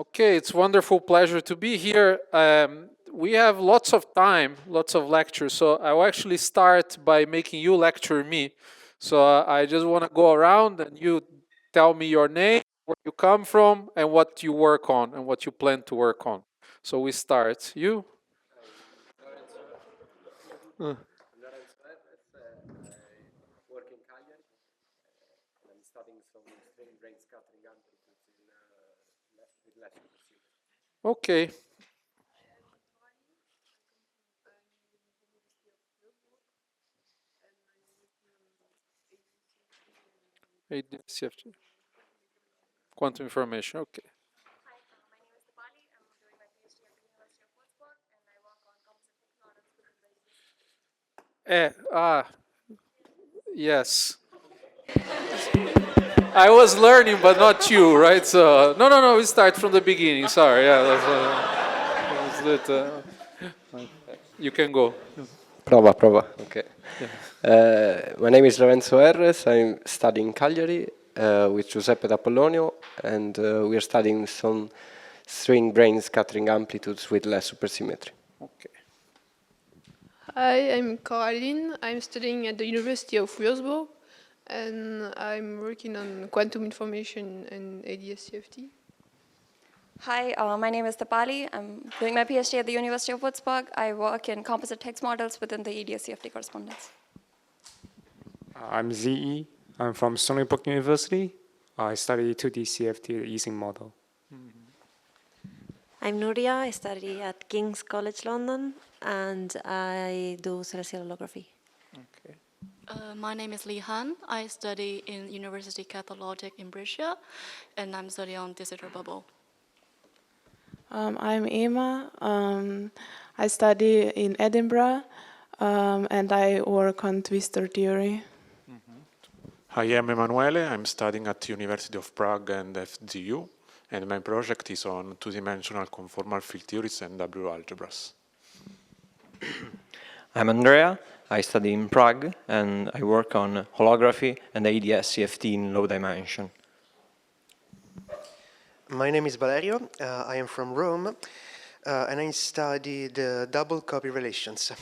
Okay, it's wonderful pleasure to be here. We have lots of time, lots of lectures, so I'll actually start by making you lecture me. So I just want to go around and you tell me your name, where you come from, and what you work on and what you plan to work on. So we start. You? Uh, Okay. ADCFT. Quantum information. Okay. Yes. I was learning, but not you, right? So no. We start from the beginning. Sorry. Yeah, you can go. Prova. Okay. Yeah. My name is Lorenzo Erres. I'm studying Cagliari with Giuseppe D'Apollonio, and we are studying some string brane scattering amplitudes with less supersymmetry. Okay. Hi, I'm Coraline. I'm studying at the University of Würzburg, and I'm working on quantum information and ADS-CFT. Hi, my name is Dipali. I'm doing my PhD at the University of Würzburg. I work in composite text models within the EDS-CFT correspondence. I'm ZE. I'm from Stony Brook University. I study 2D CFT Ising model. I'm Nuria. I study at King's College London, and I do celestial holography. Okay. My name is Li Han. I study in University Catholic Logic in Brescia, and I'm studying on de Sitter bubble. I'm Emma. I study in Edinburgh, and I work on twistor theory. Hi, I'm Emanuele. I'm studying at the University of Prague and FGU, and my project is on two-dimensional conformal field theories and W algebras. I'm Andrea. I study in Prague, and I work on holography and ADS-CFT in low dimension. My name is Valerio. I am from Rome, and I study the double copy relations.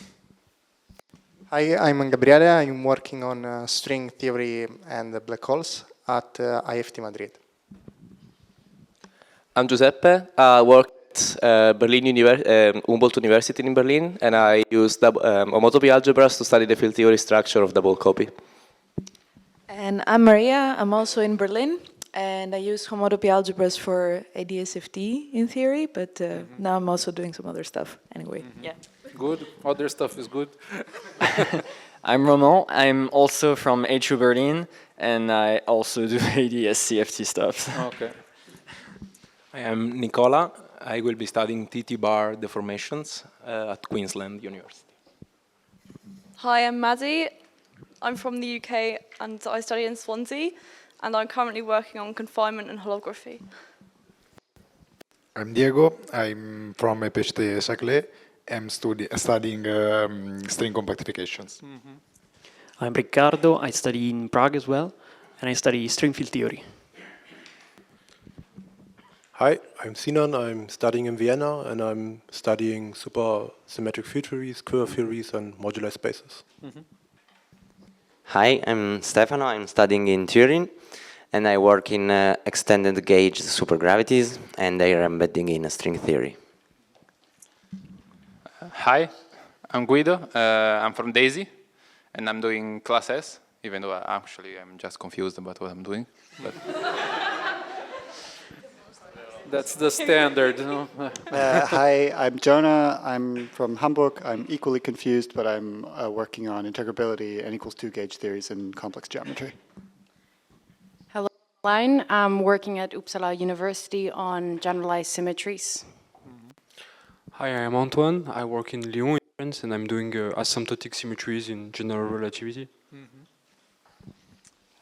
Hi, I'm Gabriele. I'm working on string theory and black holes at IFT Madrid. I'm Giuseppe. I work at Humboldt University in Berlin, and I use homotopy algebras to study the field theory structure of double copy. And I'm Maria. I'm also in Berlin, and I use homotopy algebras for ADS-FT in theory, but now I'm also doing some other stuff anyway. Yeah. Good. Other stuff is good. I'm Roman. I'm also from HU Berlin, and I also do ADS-CFT stuff. Okay. I am Nicola. I will be studying TT bar deformations at Queensland University. Hi, I'm Maddie. I'm from the UK, and I study in Swansea, and I'm currently working on confinement and holography. I'm Diego. I'm from EPHT Saclay. I'm studying string compactifications. I'm Riccardo. I study in Prague as well, and I study string field theory. Hi, I'm Sinan. I'm studying in Vienna, and I'm studying supersymmetric field theories, curve theories, and modular spaces. Hi, I'm Stefano. I'm studying in Turin, and I work in extended gauge supergravities, and they are embedding in string theory. Hi, I'm Guido. I'm from Daisy, and I'm doing class S, even though I'm just confused about what I'm doing. But that's the standard, no? Hi, I'm Jonah. I'm from Hamburg. I'm equally confused, but I'm working on integrability, n=2 gauge theories, and complex geometry. Hello, Line. I'm working at Uppsala University on generalized symmetries. Hi, I am Antoine. I work in Lyon, in France, and I'm doing asymptotic symmetries in general relativity.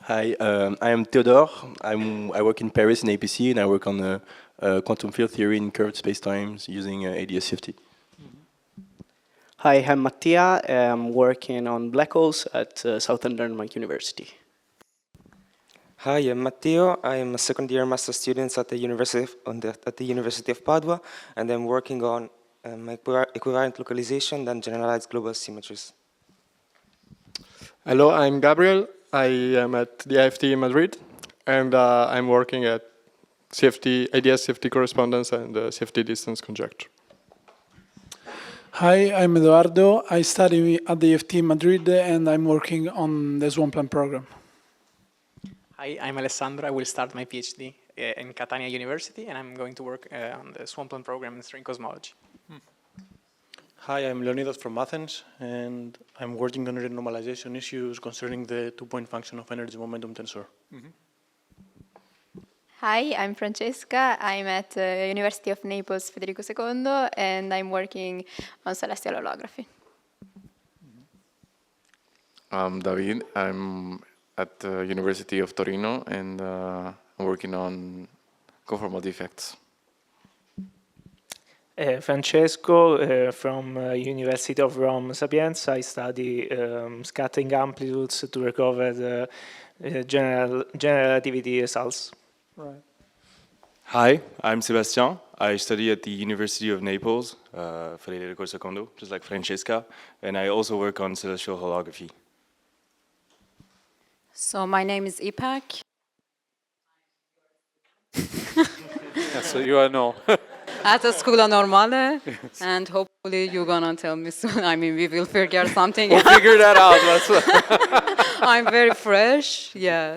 Hi, I am Theodore. I work in Paris in APC, and I work on quantum field theory in curved spacetimes using ADS-CFT. Hi, I'm Mattia. I'm working on black holes at Southern Denmark University. Hi, I'm Matteo. I'm a second-year master student at the University of Padua, and I'm working on equivalent localization and generalized global symmetries. Hello, I'm Gabriel. I am at the IFT in Madrid, and I'm working at CFT, ADS CFT correspondence and CFT distance conjecture. Hi, I'm Eduardo. I study at the IFT in Madrid, and I'm working on the Swampland program. Hi, I'm Alessandro. I will start my PhD in Catania University, and I'm going to work on the Swampland program in string cosmology. Hi, I'm Leonidas from Athens, and I'm working on renormalization issues concerning the two-point function of energy momentum tensor. Hi, I'm Francesca. I'm at University of Naples Federico II, and I'm working on celestial holography. I'm David. I'm at the University of Torino, and I'm working on conformal defects. Francesco from University of Rome Sapienza. I study scattering amplitudes to recover the general relativity results. Right. Hi, I'm Sebastian. I study at the University of Naples, Federico II, just like Francesca, and I also work on celestial holography. So my name is Ipak. Yeah, so you know. At the Scuola Normale, and hopefully you're gonna tell me soon. I mean, we will figure something We'll out. figure that out. I'm very fresh, yeah.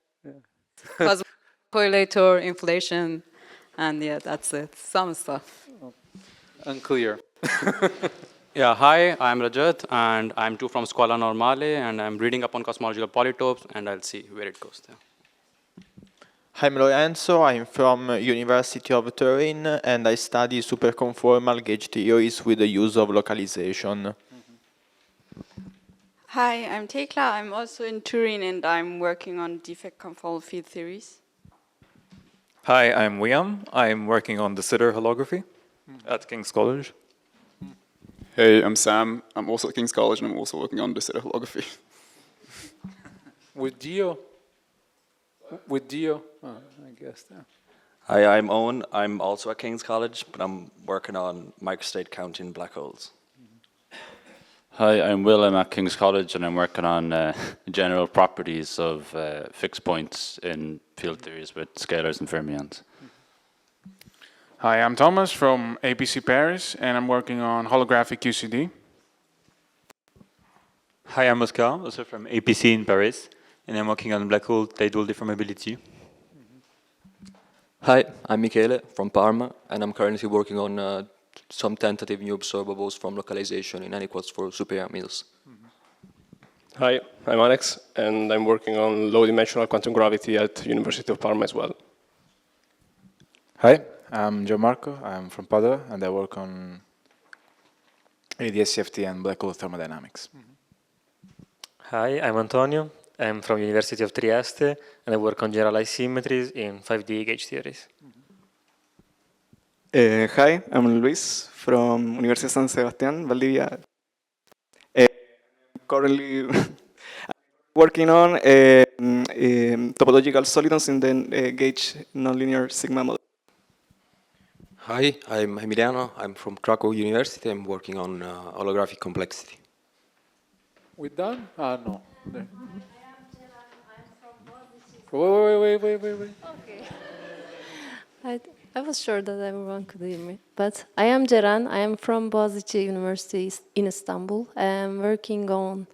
Because correlator, inflation, and yeah, that's it. Some stuff. Unclear. Yeah, hi, I'm Rajat, and I'm too from Scuola Normale, and I'm reading up on cosmological polytopes, and I'll see where it goes there. I'm Lorenzo, I'm from University of Turin, and I study superconformal gauge theories with the use of localization. Hi, I'm Tekla. I'm also in Turin, and I'm working on defect conformal field theories. Hi, I'm William. I'm working on de Sitter holography at King's College. Hey, I'm Sam. I'm also at King's College, and I'm also working on de Sitter holography. With Dio? With Dio? Oh, I guess. Yeah. Hi, I'm Owen. I'm also at King's College, but I'm working on microstate counting black holes. Hi, I'm Will. I'm at King's College, and I'm working on general properties of fixed points in field theories with scalars and fermions. Hi, I'm Thomas from APC Paris, and I'm working on holographic QCD. Hi, I'm Oscar, also from APC in Paris, and I'm working on black hole tidal deformability. Hi, I'm Michele from Parma, and I'm currently working on some tentative new observables from localization in n=4 superpyramidals. Hi, I'm Alex, and I'm working on low-dimensional quantum gravity at University of Parma as well. Hi, I'm Gianmarco. I'm from Padua, and I work on ADS-CFT and black hole thermodynamics. Hi, I'm Antonio. I'm from University of Trieste, and I work on generalized symmetries in 5D gauge theories. Hi, I'm Luis from University of San Sebastián, Valdivia. Currently working on topological solitons in the gauge nonlinear sigma model. Hi, I'm Emiliano. I'm from Krakow University. I'm working on holographic complexity. We done? No. There. Wait. Okay. I was sure that everyone could hear me. But I am Ceren. I am from Boğaziçi University in Istanbul. I am working on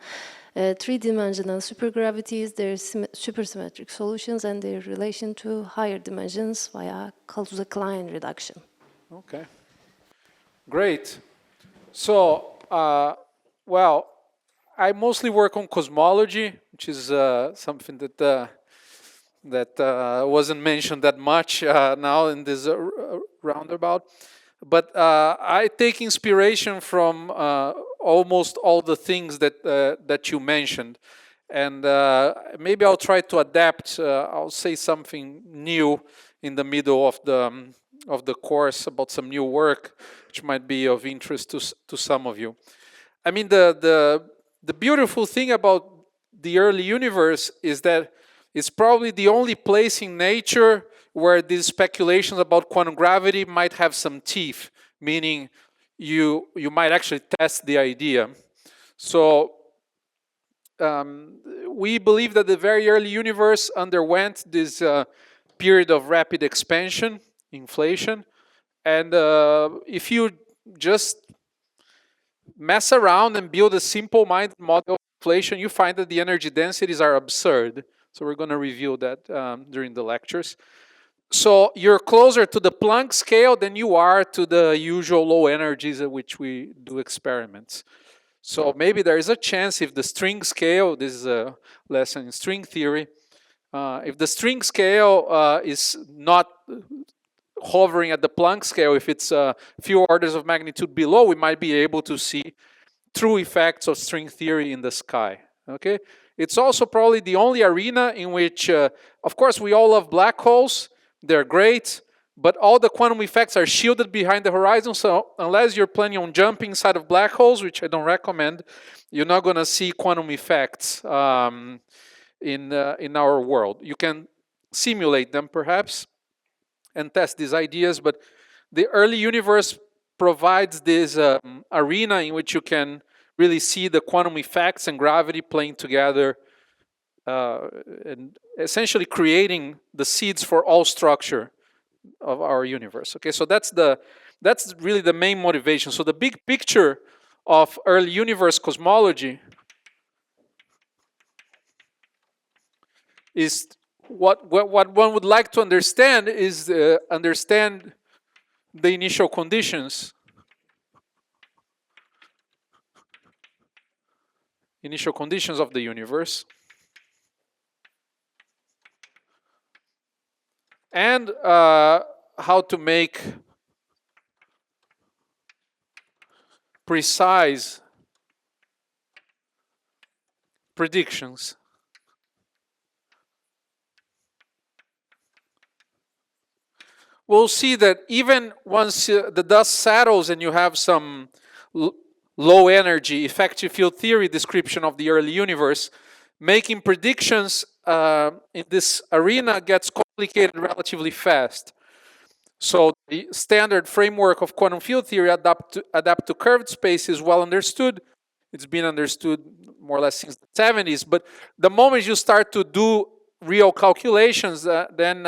three-dimensional supergravities, their supersymmetric solutions, and their relation to higher dimensions via Kaluza-Klein reduction. Okay. Great. So, well, I mostly work on cosmology, which is something that wasn't mentioned that much now in this roundabout. But I take inspiration from almost all the things that you mentioned. And maybe I'll try to adapt. I'll say something new in the middle of the course about some new work, which might be of interest to some of you. I mean, the beautiful thing about the early universe is that It's probably the only place in nature where these speculations about quantum gravity might have some teeth, meaning you might actually test the idea. So we believe that the very early universe underwent this period of rapid expansion, inflation, and if you just mess around and build a simple-minded model of inflation, you find that the energy densities are absurd. So we're going to review that during the lectures. So you're closer to the Planck scale than you are to the usual low energies at which we do experiments. So maybe there is a chance if the string scale, this is a lesson in string theory, if the string scale is not hovering at the Planck scale, if it's a few orders of magnitude below, we might be able to see true effects of string theory in the sky. Okay, it's also probably the only arena in which, of course, we all love black holes. They're great, but all the quantum effects are shielded behind the horizon. So unless you're planning on jumping inside of black holes, which I don't recommend, you're not going to see quantum effects in our world. You can simulate them, perhaps, and test these ideas, but the early universe provides this arena in which you can really see the quantum effects and gravity playing together and essentially creating the seeds for all structure of our universe. Okay, so that's really the main motivation. So the big picture of early universe cosmology is what one would like to understand is understand the initial conditions. Initial conditions of the universe. And how to make precise predictions. We'll see that even once the dust settles and you have some low energy effective field theory description of the early universe, making predictions in this arena gets complicated relatively fast. So the standard framework of quantum field theory adapt to curved space is well understood. It's been understood more or less since the 70s, but the moment you start to do real calculations, then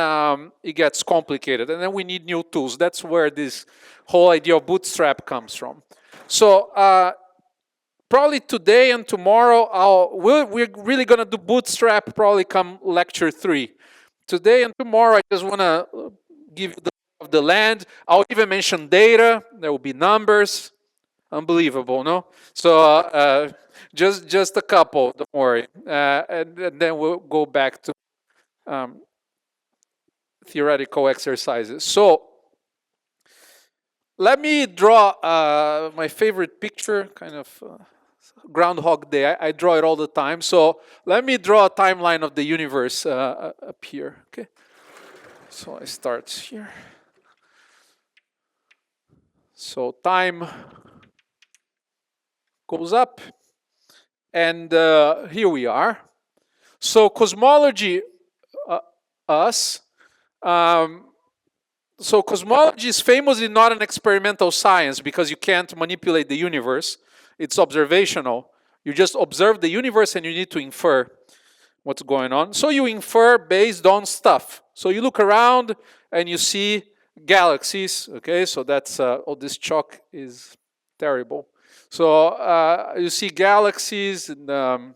it gets complicated, and then we need new tools. That's where this whole idea of Bootstrap comes from. So probably today and tomorrow, we're really going to do Bootstrap probably come lecture 3. Today and tomorrow, I just want to give you the land. I'll even mention data. There will be numbers. Unbelievable, no? So just a couple, don't worry. And then we'll go back to theoretical exercises. So let me draw my favorite picture, kind of Groundhog Day. I draw it all the time. So let me draw a timeline of the universe up here. Okay. So I start here. So time goes up, and here we are. So cosmology, so cosmology is famously not an experimental science because you can't manipulate the universe. It's observational. You just observe the universe and you need to infer what's going on. So you infer based on stuff. So you look around and you see galaxies. Okay, so that's, oh, this chalk is terrible. So you see galaxies and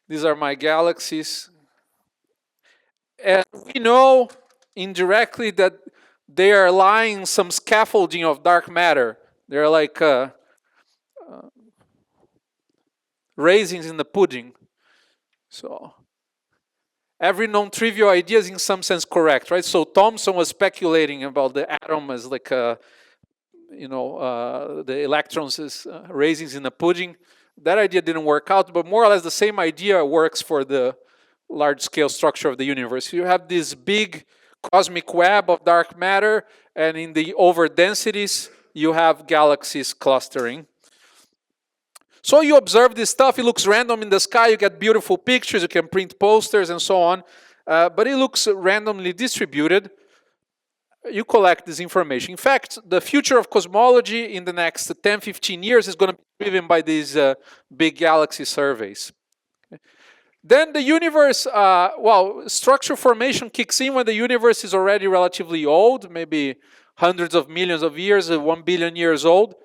these are my galaxies. And we know indirectly that they are lying some scaffolding of dark matter. They're like raisins in the pudding. So every non-trivial idea is in some sense correct, right? So Thomson was speculating about the atom as like the electrons as raisins in the pudding. That idea didn't work out, but more or less the same idea works for the large-scale structure of the universe. You have this big cosmic web of dark matter, and in the over densities, you have galaxies clustering. So you observe this stuff, it looks random in the sky, you get beautiful pictures, you can print posters and so on, but it looks randomly distributed. You collect this information. In fact, the future of cosmology in the next 10, 15 years is going to be driven by these big galaxy surveys. Then the universe, structure formation kicks in when the universe is already relatively old, maybe hundreds of millions of years, 1 billion years old.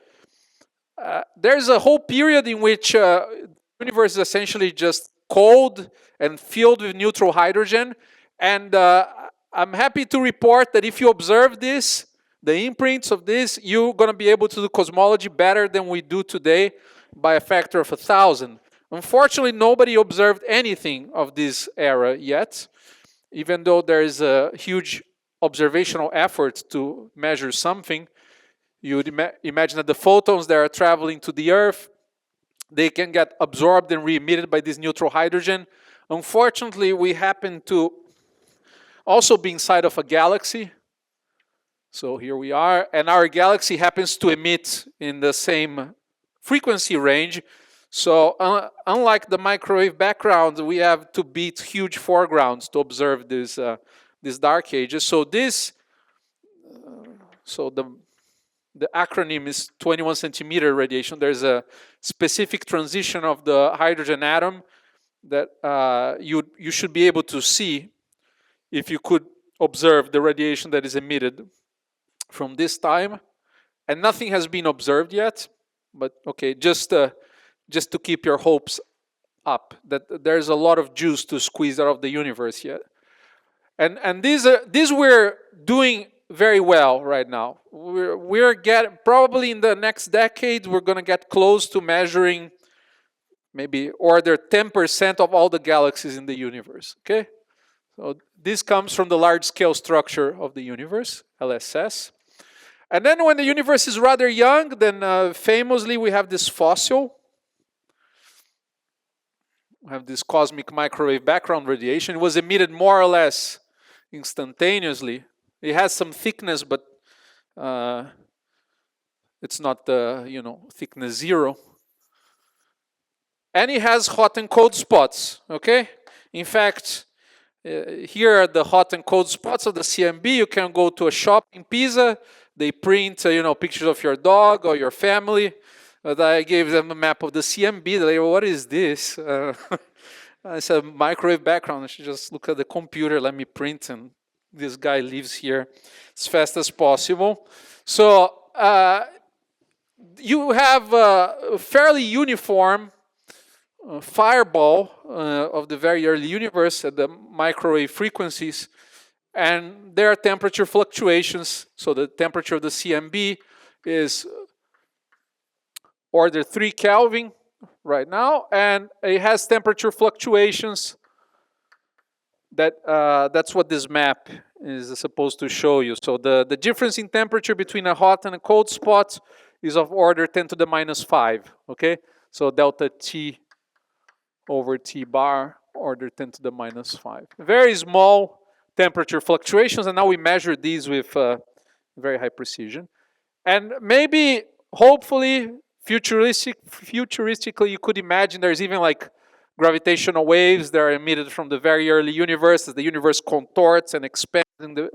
There's a whole period in which the universe is essentially just cold and filled with neutral hydrogen. And I'm happy to report that if you observe this, the imprints of this, you're going to be able to do cosmology better than we do today by a factor of 1,000. Unfortunately, nobody observed anything of this era yet, even though there is a huge observational effort to measure something. You would imagine that the photons that are traveling to the Earth, they can get absorbed and re-emitted by this neutral hydrogen. Unfortunately, we happen to also be inside of a galaxy. So here we are, and our galaxy happens to emit in the same frequency range. So unlike the microwave background, we have to beat huge foregrounds to observe this dark ages. So the acronym is 21 centimeter radiation. There's a specific transition of the hydrogen atom that you should be able to see if you could observe the radiation that is emitted from this time. And nothing has been observed yet, but okay, just to keep your hopes up, that there's a lot of juice to squeeze out of the universe yet. And these we're doing very well right now. We're getting, probably in the next decade, we're going to get close to measuring maybe order 10% of all the galaxies in the universe, okay? So this comes from the large scale structure of the universe, LSS. And then when the universe is rather young, then famously we have this fossil. We have this cosmic microwave background radiation. It was emitted more or less instantaneously. It has some thickness, but it's not thickness 0. And it has hot and cold spots, okay? In fact, here are the hot and cold spots of the CMB. You can go to a shop in Pisa. They print, pictures of your dog or your family. I gave them a map of the CMB. They're like, well, what is this? It's a microwave background. I should just look at the computer, let me print, and this guy lives here as fast as possible. So you have a fairly uniform fireball of the very early universe at the microwave frequencies, and there are temperature fluctuations. So the temperature of the CMB is order 3 Kelvin right now, and it has temperature fluctuations. That's what this map is supposed to show you. So the difference in temperature between a hot and a cold spot is of order 10 to the minus 5, okay? So delta T over T bar, order 10 to the minus 5. Very small temperature fluctuations, and now we measure these with very high precision. And maybe, hopefully, futuristically, you could imagine there's even like gravitational waves that are emitted from the very early universe as the universe contorts and expands in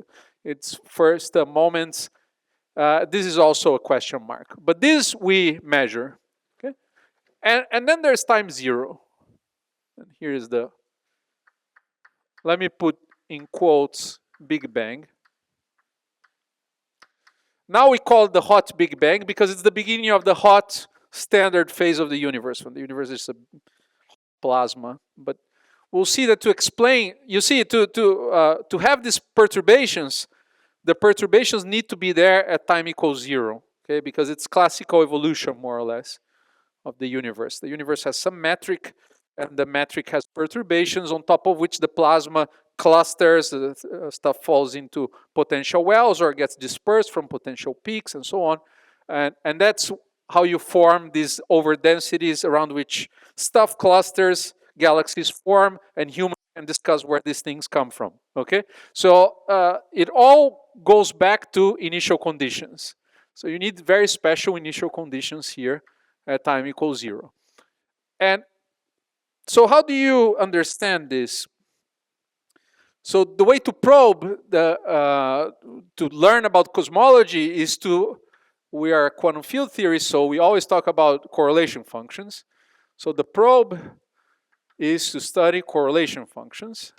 its first moments. This is also a question mark. But this we measure. Okay? And then there's time 0. And here is let me put in quotes, Big Bang. Now we call it the hot Big Bang because it's the beginning of the hot standard phase of the universe, when the universe is a plasma. But we'll see that to explain, you see, to have these perturbations, the perturbations need to be there at time equals 0, okay? Because it's classical evolution, more or less, of the universe. The universe has some metric, and the metric has perturbations on top of which the plasma clusters, stuff falls into potential wells or gets dispersed from potential peaks and so on. And that's how you form these overdensities around which stuff clusters, galaxies form, and humans can discuss where these things come from, okay? So it all goes back to initial conditions. So you need very special initial conditions here at time equals 0. And so how do you understand this? So the way to probe to learn about cosmology is we are quantum field theory, so we always talk about correlation functions. So the probe is to study correlation functions.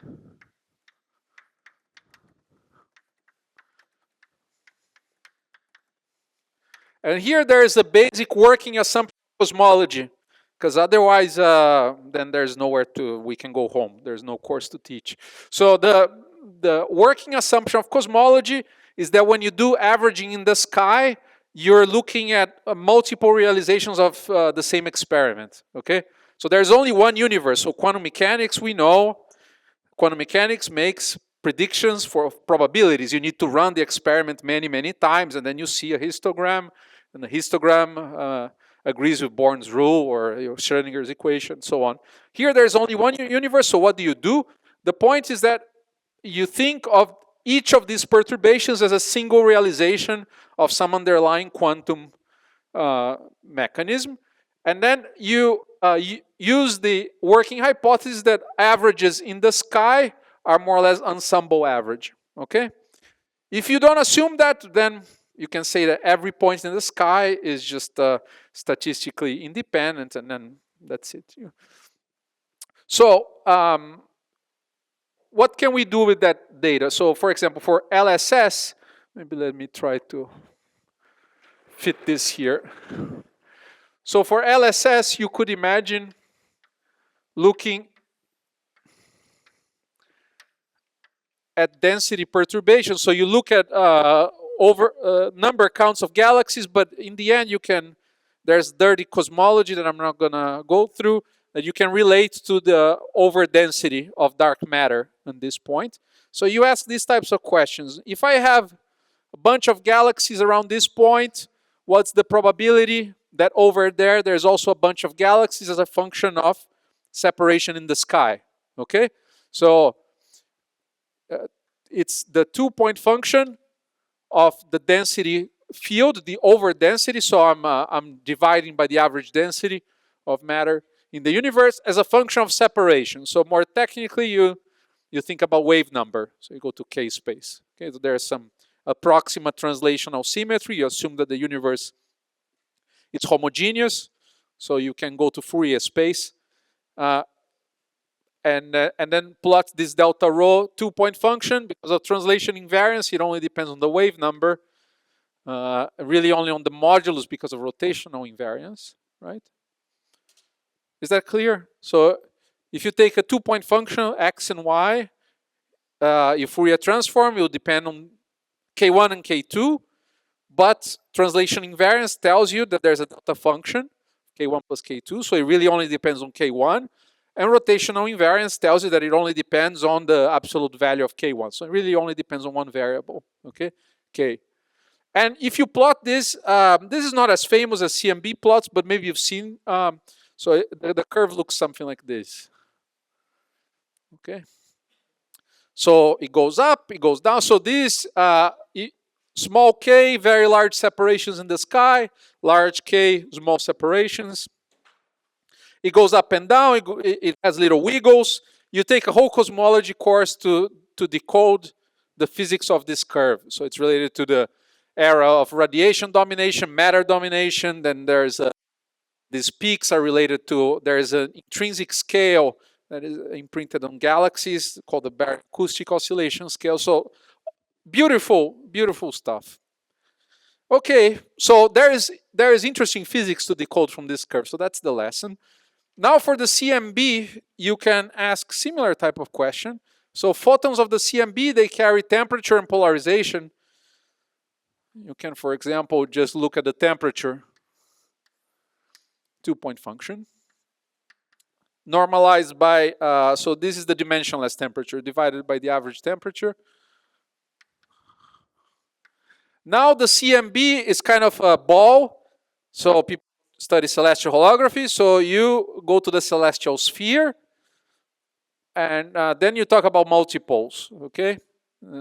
And here there is a basic working assumption of cosmology, because otherwise then there's nowhere we can go home. There's no course to teach. So the working assumption of cosmology is that when you do averaging in the sky, you're looking at multiple realizations of the same experiment, okay? So there's only one universe. So quantum mechanics, we know, quantum mechanics makes predictions for probabilities. You need to run the experiment many, many times, and then you see a histogram, and the histogram agrees with Born's rule or Schrodinger's equation, so on. Here there's only one universe, so what do? The point is that you think of each of these perturbations as a single realization of some underlying quantum mechanism, and then you use the working hypothesis that averages in the sky are more or less ensemble average, okay? If you don't assume that, then you can say that every point in the sky is just statistically independent, and then that's it. So what can we do with that data? So for example, for LSS, maybe let me try to fit this here. So for LSS, you could imagine looking at density perturbation. So you look at number counts of galaxies, but in the end there's dirty cosmology that I'm not gonna go through, that you can relate to the overdensity of dark matter at this point. So you ask these types of questions. If I have a bunch of galaxies around this point, what's the probability that over there's also a bunch of galaxies as a function of separation in the sky, okay? So it's the 2-point function of the density field, the overdensity, so I'm dividing by the average density of matter in the universe as a function of separation. So more technically, you think about wave number, so you go to K space. Okay, so there's some approximate translational symmetry. You assume that the universe is homogeneous, so you can go to Fourier space. And then plot this delta rho 2-point function. Because of translation invariance, it only depends on the wave number, really only on the modulus because of rotational invariance, right? Is that clear? So if you take a 2-point function, x and y, your Fourier transform will depend on k1 and k2, but translation invariance tells you that there's a delta function, k1 plus k2, so it really only depends on k1. And rotational invariance tells you that it only depends on the absolute value of k1. So it really only depends on one variable, okay, k. And if you plot this, this is not as famous as CMB plots, but maybe you've seen, so the curve looks something like this, okay. So it goes up, it goes down. So this small k, very large separations in the sky, large k, small separations. It goes up and down, it has little wiggles. You take a whole cosmology course to decode the physics of this curve. So it's related to the era of radiation domination, matter domination. Then there's these peaks are related to, there's an intrinsic scale that is imprinted on galaxies called the Barrett acoustic oscillation scale. So beautiful, beautiful stuff. Okay, so there is interesting physics to decode from this curve. So that's the lesson. Now for the CMB, you can ask similar type of question. So photons of the CMB, they carry temperature and polarization. You can, for example, just look at the temperature, 2-point function. Normalized by, so this is the dimensionless temperature divided by the average temperature. Now the CMB is kind of a ball. So people study celestial holography. So you go to the celestial sphere, and then you talk about multipoles, okay?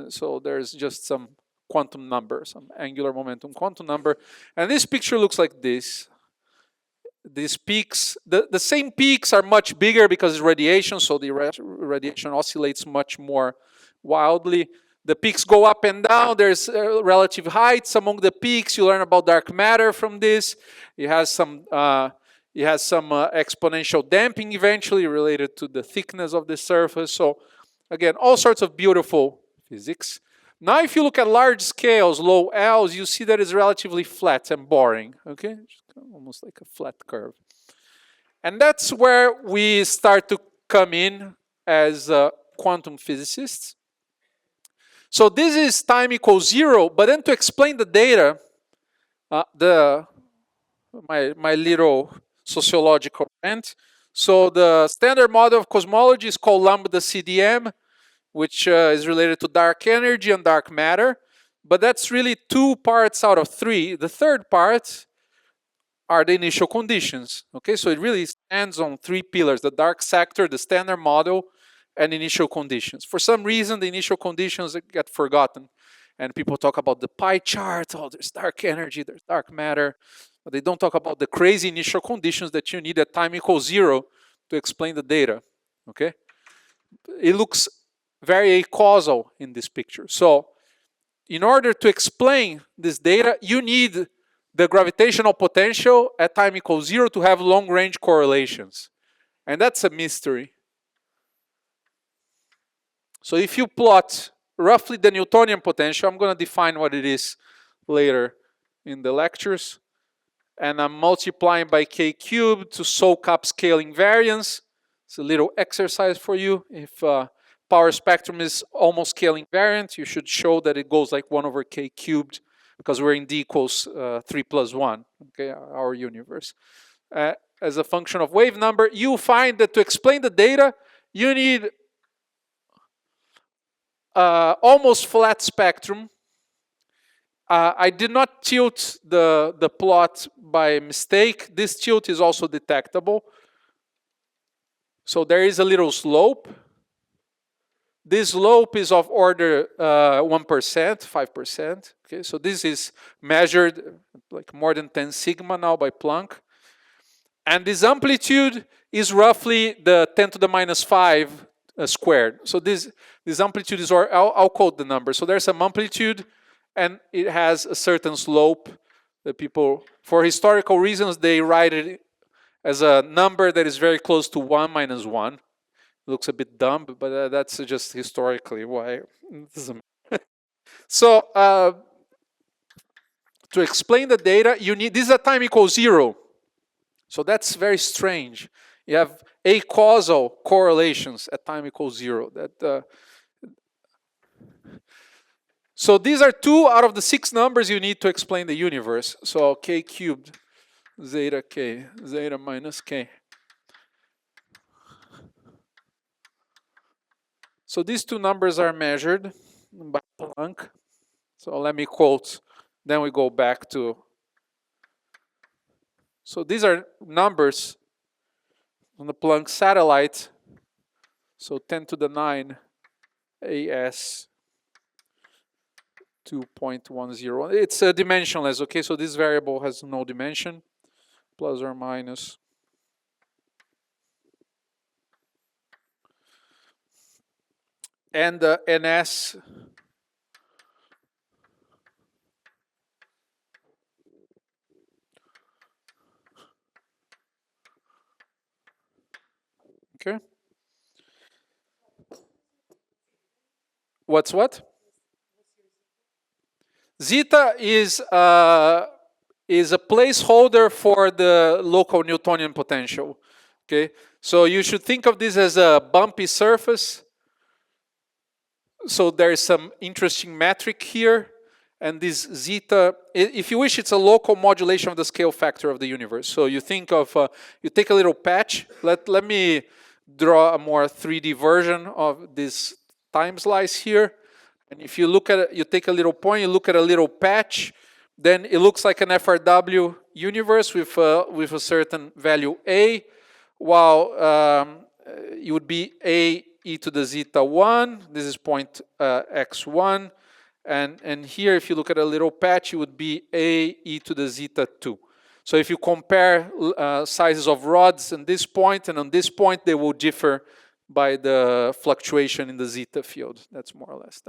So there's just some quantum number, some angular momentum quantum number. And this picture looks like this. These peaks, the same peaks are much bigger because it's radiation, so the radiation oscillates much more wildly. The peaks go up and down. There's relative heights among the peaks. You learn about dark matter from this. It has some exponential damping eventually related to the thickness of the surface. So again, all sorts of beautiful physics. Now, if you look at large scales, low L's, you see that it's relatively flat and boring. Okay, almost like a flat curve. And that's where we start to come in as quantum physicists. So this is time equals 0, but then to explain the data, my little sociological rant. So the standard model of cosmology is called lambda CDM, which is related to dark energy and dark matter. But that's really 2 parts out of 3. The third part are the initial conditions. Okay, so it really stands on 3 pillars: the dark sector, the standard model, and initial conditions. For some reason, the initial conditions get forgotten. And people talk about the pie chart, oh, there's dark energy, there's dark matter. But they don't talk about the crazy initial conditions that you need at time equals 0 to explain the data. Okay? It looks very causal in this picture. So, in order to explain this data, you need the gravitational potential at time equals 0 to have long-range correlations. And that's a mystery. So if you plot roughly the Newtonian potential, I'm going to define what it is later in the lectures. And I'm multiplying by k cubed to soak up scaling variance. It's a little exercise for you. If power spectrum is almost scaling variant, you should show that it goes like 1 over k cubed, because we're in d equals 3 plus 1, okay, our universe. As a function of wave number, you find that to explain the data, you need almost flat spectrum. I did not tilt the plot by mistake. This tilt is also detectable. So there is a little slope. This slope is of order 1%, 5%. Okay, so this is measured like more than 10 sigma now by Planck. And this amplitude is roughly the 10 to the minus 5 squared. So this amplitude is, or I'll quote the number. So there's some amplitude and it has a certain slope that people, for historical reasons, they write it as a number that is very close to 1 minus 1. It looks a bit dumb, but that's just historically why. So to explain the data, you need, this is at time equals 0. So that's very strange. You have acausal correlations at time equals 0. So these are 2 out of the 6 numbers you need to explain the universe. So k cubed, zeta k, zeta minus k. So these 2 numbers are measured by Planck. So let me quote, then we go back to. So these are numbers on the Planck satellite. So 10 to the 9 AS 2.10. It's dimensionless, okay? So this variable has no dimension, plus or minus. And NS okay. What's what? Zeta is a placeholder for the local Newtonian potential. Okay, so you should think of this as a bumpy surface. So there is some interesting metric here, and this zeta, if you wish, it's a local modulation of the scale factor of the universe. So you think of, you take a little patch. Let me draw a more 3D version of this time slice here. And if you look at it, you take a little point, you look at a little patch, then it looks like an FRW universe with a certain value A, while it would be A e to the zeta 1. This is point x1, And here, if you look at a little patch, it would be A e to the zeta 2. So if you compare sizes of rods on this point and on this point, they will differ by the fluctuation in the zeta field. That's more or less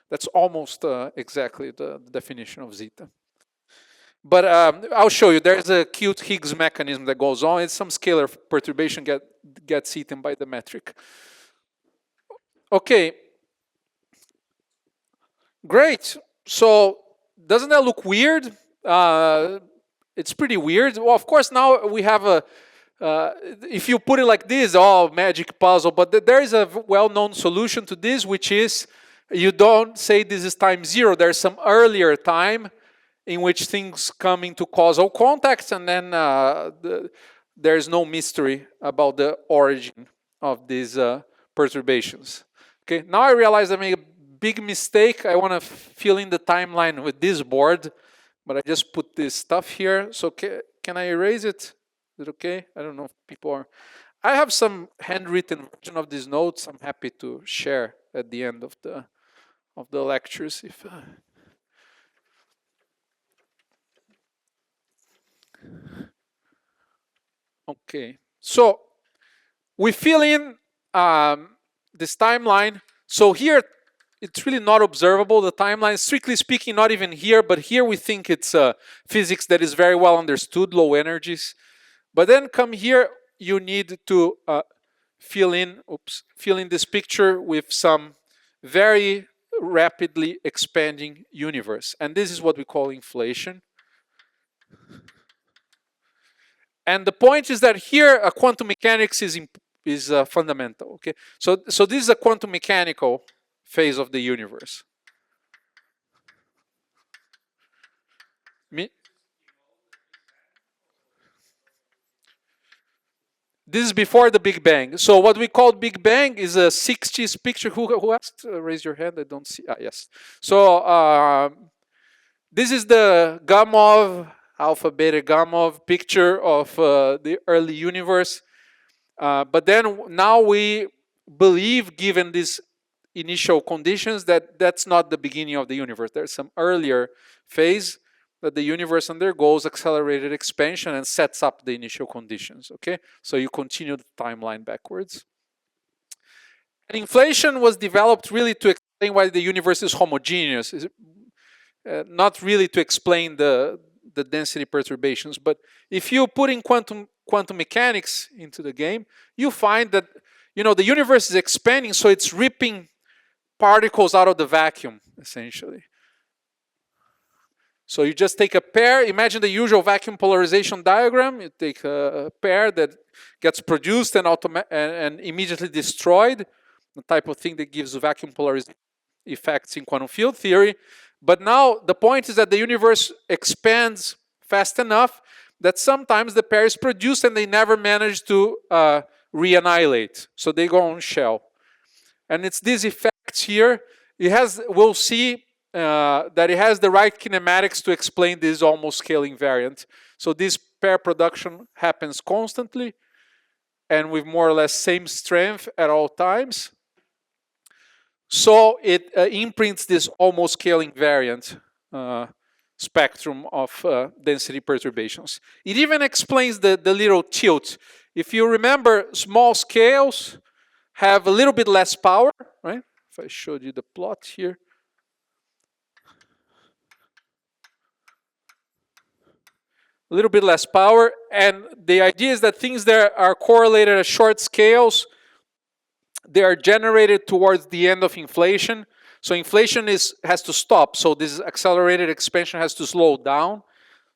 that's almost exactly the definition of zeta. But I'll show you. There's a cute Higgs mechanism that goes on. It's some scalar perturbation gets eaten by the metric. Okay. Great. So doesn't that look weird? It's pretty weird. Well, of course, now we have a, if you put it like this, oh, magic puzzle, but there is a well-known solution to this, which is you don't say this is time zero. There's some earlier time in which things come into causal contact, and then there's no mystery about the origin of these perturbations. Okay, now I realize I made a big mistake. I want to fill in the timeline with this board, but I just put this stuff here. So can I erase it? Is it okay? I don't know if people are. I have some handwritten version of these notes. I'm happy to share at the end of the lectures. If okay, so we fill in this timeline. So here, it's really not observable, the timeline. Strictly speaking, not even here, but here we think it's physics that is very well understood, low energies. But then come here, you need to fill in this picture with some very rapidly expanding universe. And this is what we call inflation. And the point is that here, quantum mechanics is fundamental. Okay, so this is a quantum mechanical phase of the universe. This is before the Big Bang. So what we call Big Bang is a 60s picture. Who asked? Raise your hand. I don't see. Ah, yes. So this is the Gamov, alpha, beta, Gamov picture of the early universe. But then now we believe, given these initial conditions, that that's not the beginning of the universe. There's some earlier phase that the universe undergoes accelerated expansion and sets up the initial conditions. Okay, so you continue the timeline backwards. And inflation was developed really to explain why the universe is homogeneous, not really to explain the density perturbations. But if you put in quantum mechanics into the game, you find that the universe is expanding, so it's ripping particles out of the vacuum, essentially. So you just take a pair, imagine the usual vacuum polarization diagram. You take a pair that gets produced and immediately destroyed, the type of thing that gives vacuum polarization effects in quantum field theory. But now the point is that the universe expands fast enough that sometimes the pair is produced and they never manage to re-annihilate. So they go on shell. And it's these effects here. We'll see that it has the right kinematics to explain this almost scaling variant. So this pair production happens constantly and with more or less same strength at all times. So it imprints this almost scaling variant spectrum of density perturbations. It even explains the little tilt. If you remember, small scales have a little bit less power, right? If I showed you the plot here. A little bit less power, and the idea is that things that are correlated at short scales, they are generated towards the end of inflation. So inflation has to stop. So this accelerated expansion has to slow down.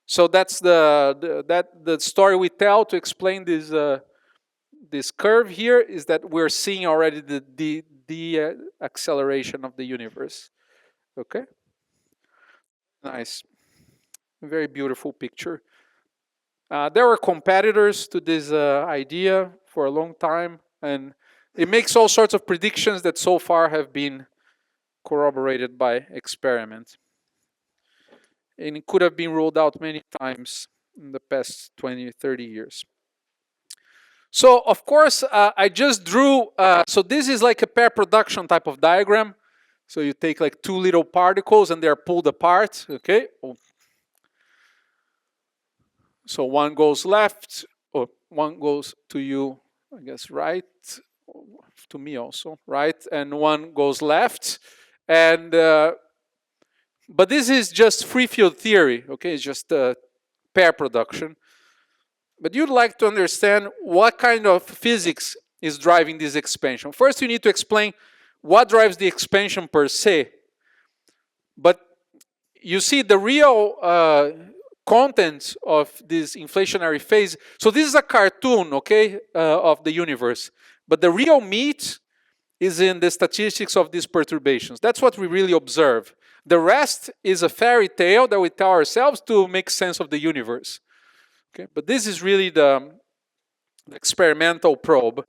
So that's the story we tell to explain this curve here, is that we're seeing already the acceleration of the universe. Okay, nice, very beautiful picture. There were competitors to this idea for a long time, and it makes all sorts of predictions that so far have been corroborated by experiment. And it could have been ruled out many times in the past 20, 30 years. So, of course, I just drew, so this is like a pair production type of diagram. So you take like two little particles and they're pulled apart, okay? So one goes left, or one goes to you, I guess, right, to me also, right? And one goes left. And, but this is just free field theory, okay? It's just pair production. But you'd like to understand what kind of physics is driving this expansion. First, you need to explain what drives the expansion per se. But you see the real content of this inflationary phase. So this is a cartoon, okay, of the universe. But the real meat is in the statistics of these perturbations. That's what we really observe. The rest is a fairy tale that we tell ourselves to make sense of the universe. Okay, but this is really the experimental probe.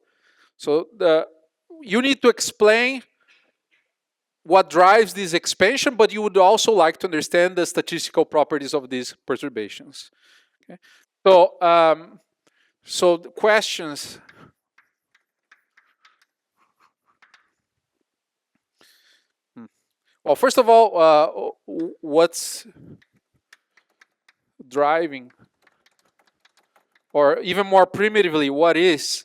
So you need to explain what drives this expansion, but you would also like to understand the statistical properties of these perturbations. Okay? So the questions. Well, first of all, what's driving? Or even more primitively, what is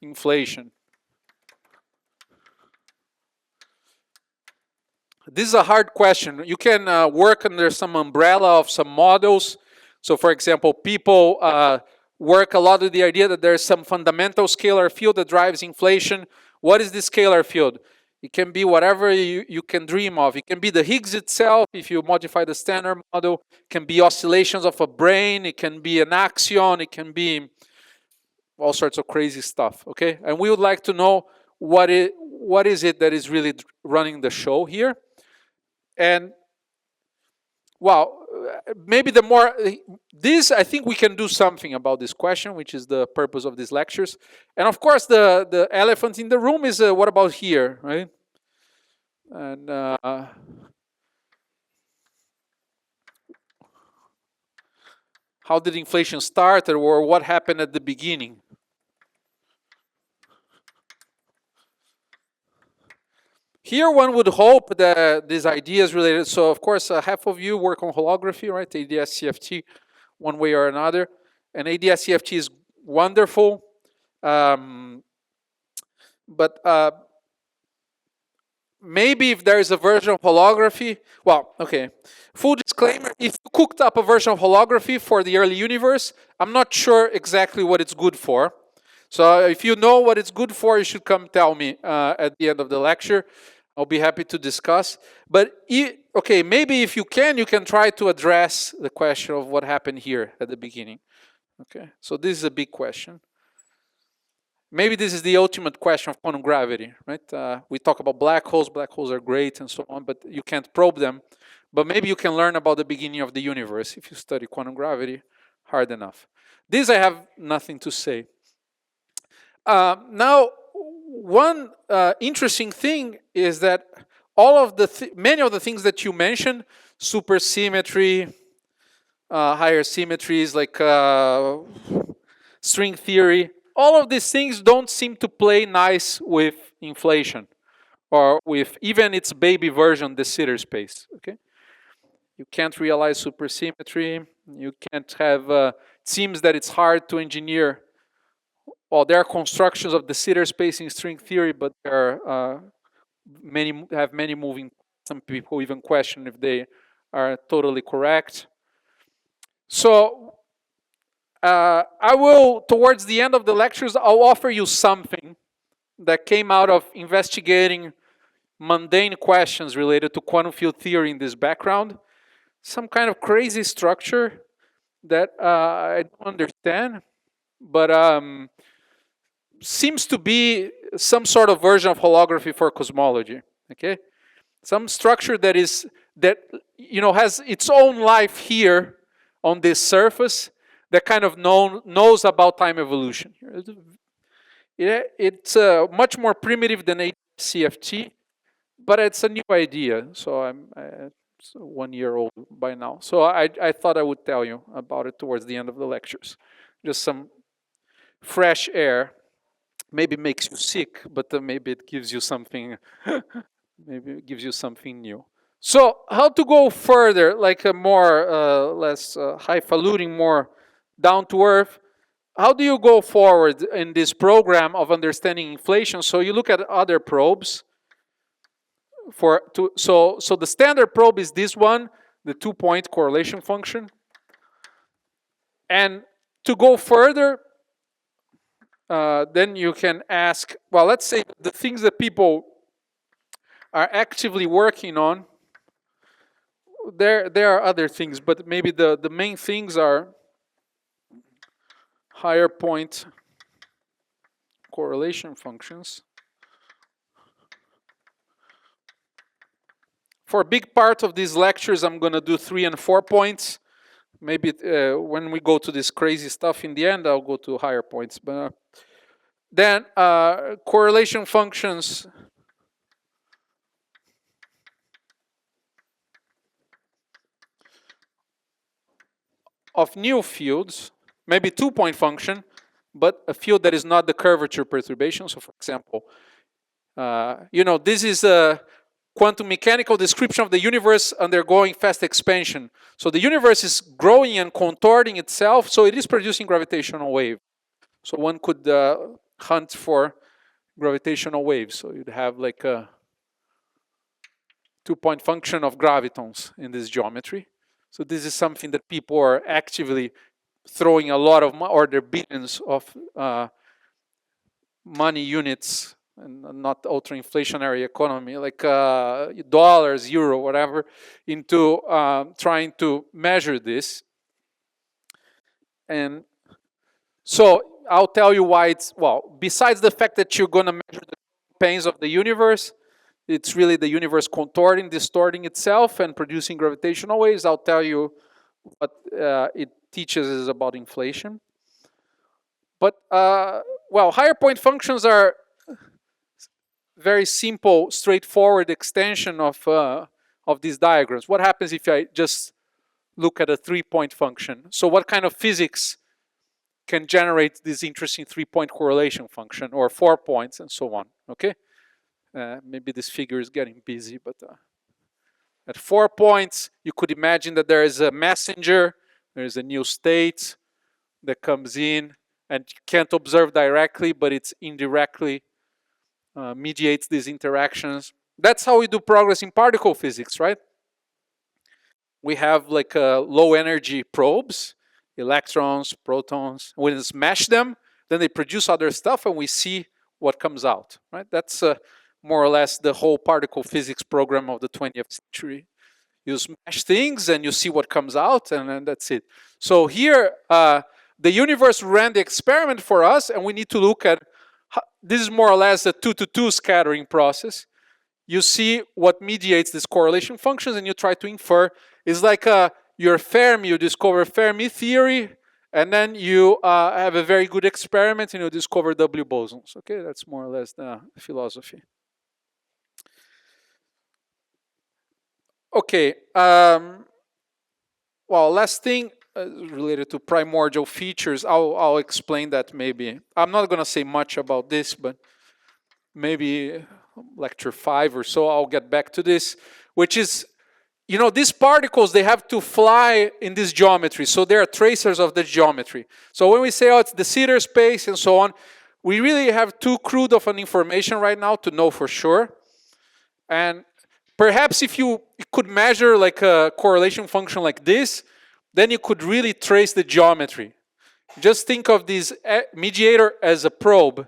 inflation? This is a hard question. You can work under some umbrella of some models. So for example, people work a lot with the idea that there's some fundamental scalar field that drives inflation. What is this scalar field? It can be whatever you can dream of. It can be the Higgs itself, if you modify the standard model. It can be oscillations of a brane. It can be an axion. It can be all sorts of crazy stuff, okay? And we would like to know what is it that is really running the show here. And, well, maybe I think we can do something about this question, which is the purpose of these lectures. And of course, the elephant in the room is what about here, right? And how did inflation start, or what happened at the beginning? Here one would hope that these ideas related, so of course half of you work on holography, right? ADS-CFT, one way or another. And ADS-CFT is wonderful. But maybe if there is a version of holography, well, okay. Full disclaimer, if you cooked up a version of holography for the early universe, I'm not sure exactly what it's good for. So if you know what it's good for, you should come tell me at the end of the lecture. I'll be happy to discuss. But, okay, maybe if you can try to address the question of what happened here at the beginning. Okay, so this is a big question. Maybe this is the ultimate question of quantum gravity, right? We talk about black holes are great and so on, but you can't probe them. But maybe you can learn about the beginning of the universe if you study quantum gravity hard enough. This I have nothing to say. Now, one interesting thing is that all of many of the things that you mentioned, supersymmetry, higher symmetries like string theory, all of these things don't seem to play nice with inflation or with even its baby version, the Sitter space. Okay, you can't realize supersymmetry. You can't have. It seems that it's hard to engineer. Well, there are constructions of the Sitter space in string theory, but there are many moving. Some people even question if they are totally correct. So I will, towards the end of the lectures, I'll offer you something that came out of investigating mundane questions related to quantum field theory in this background. Some kind of crazy structure that I don't understand, but seems to be some sort of version of holography for cosmology. Okay, some structure that has its own life here on this surface that kind of knows about time evolution. It's much more primitive than CFT, but it's a new idea. So I'm 1 year old by now. So I thought I would tell you about it towards the end of the lectures. Just some fresh air. maybe makes you sick, but maybe it gives you something, maybe it gives you something new. So how to go further, like a more, less highfalutin, more down to earth? How do you go forward in this program of understanding inflation? So you look at other probes. So the standard probe is this one, the 2-point correlation function. And to go further, then you can ask, well, let's say the things that people are actively working on, there are other things, but maybe the main things are higher point correlation functions. For a big part of these lectures, I'm going to do 3 and 4 points. Maybe when we go to this crazy stuff in the end, I'll go to higher points. But then correlation functions of new fields, maybe 2-point function, but a field that is not the curvature perturbation. So for example, this is a quantum mechanical description of the universe undergoing fast expansion. So the universe is growing and contorting itself, so it is producing gravitational wave. So one could hunt for gravitational waves. So you'd have like a 2-point function of gravitons in this geometry. So this is something that people are actively throwing a lot of, or their billions of money units, and not ultra-inflationary economy, like dollars, euro, whatever, into trying to measure this. And so I'll tell you why it's, well, besides the fact that you're going to measure the pains of the universe, it's really the universe contorting, distorting itself, and producing gravitational waves. I'll tell you what it teaches us about inflation. But, well, higher point functions are very simple, straightforward extension of these diagrams. What happens if I just look at a 3-point function? So what kind of physics can generate this interesting 3-point correlation function, or 4 points, and so on, okay? Maybe this figure is getting busy, but at 4 points, you could imagine that there is a messenger, there is a new state that comes in, and you can't observe directly, but it's indirectly mediates these interactions. That's how we do progress in particle physics, right? We have like low energy probes, electrons, protons. We smash them, then they produce other stuff, and we see what comes out, right? That's more or less the whole particle physics program of the 20th century. You smash things and you see what comes out, and then that's it. So here, the universe ran the experiment for us, and we need to look at, this is more or less a 2-to-2 scattering process. You see what mediates these correlation functions, and you try to infer. It's like your Fermi, you discover Fermi theory, and then you have a very good experiment, and you discover W bosons. Okay, that's more or less the philosophy. Okay, well, last thing related to primordial features, I'll explain that maybe. I'm not going to say much about this, but maybe lecture 5 or so, I'll get back to this, which is, these particles, they have to fly in this geometry, so they are tracers of the geometry. So when we say, oh, it's de Sitter space and so on, we really have too crude of an information right now to know for sure. And perhaps if you could measure like a correlation function like this, then you could really trace the geometry. Just think of this mediator as a probe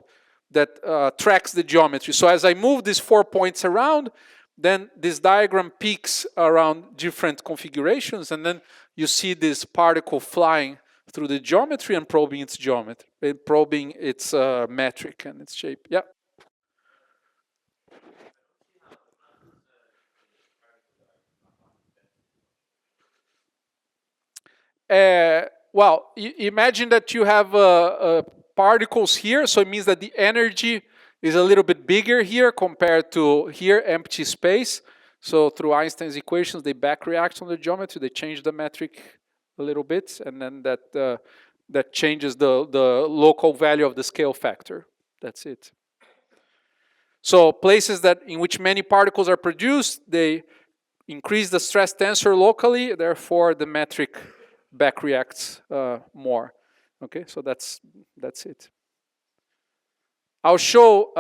that tracks the geometry. So as I move these 4 points around, then this diagram peaks around different configurations, and then you see this particle flying through the geometry and probing its geometry, probing its metric and its shape. Yeah. Well, imagine that you have particles here, so it means that the energy is a little bit bigger here compared to here, empty space. So through Einstein's equations, they back react on the geometry, they change the metric a little bit, and then that changes the local value of the scale factor That's it. So places that in which many particles are produced, they increase the stress tensor locally, therefore the metric back reacts more. Okay, so that's it. I'll show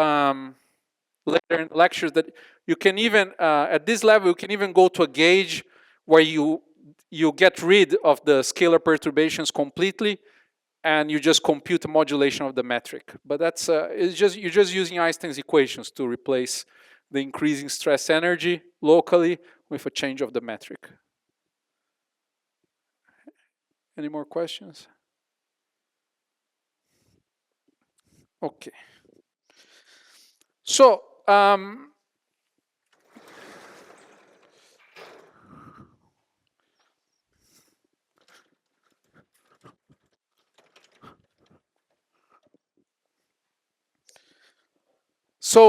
later in lectures that you can even, at this level, you can even go to a gauge where you get rid of the scalar perturbations completely, and you just compute the modulation of the metric. But that's you're just using Einstein's equations to replace the increasing stress energy locally with a change of the metric. Any more questions? Okay. So,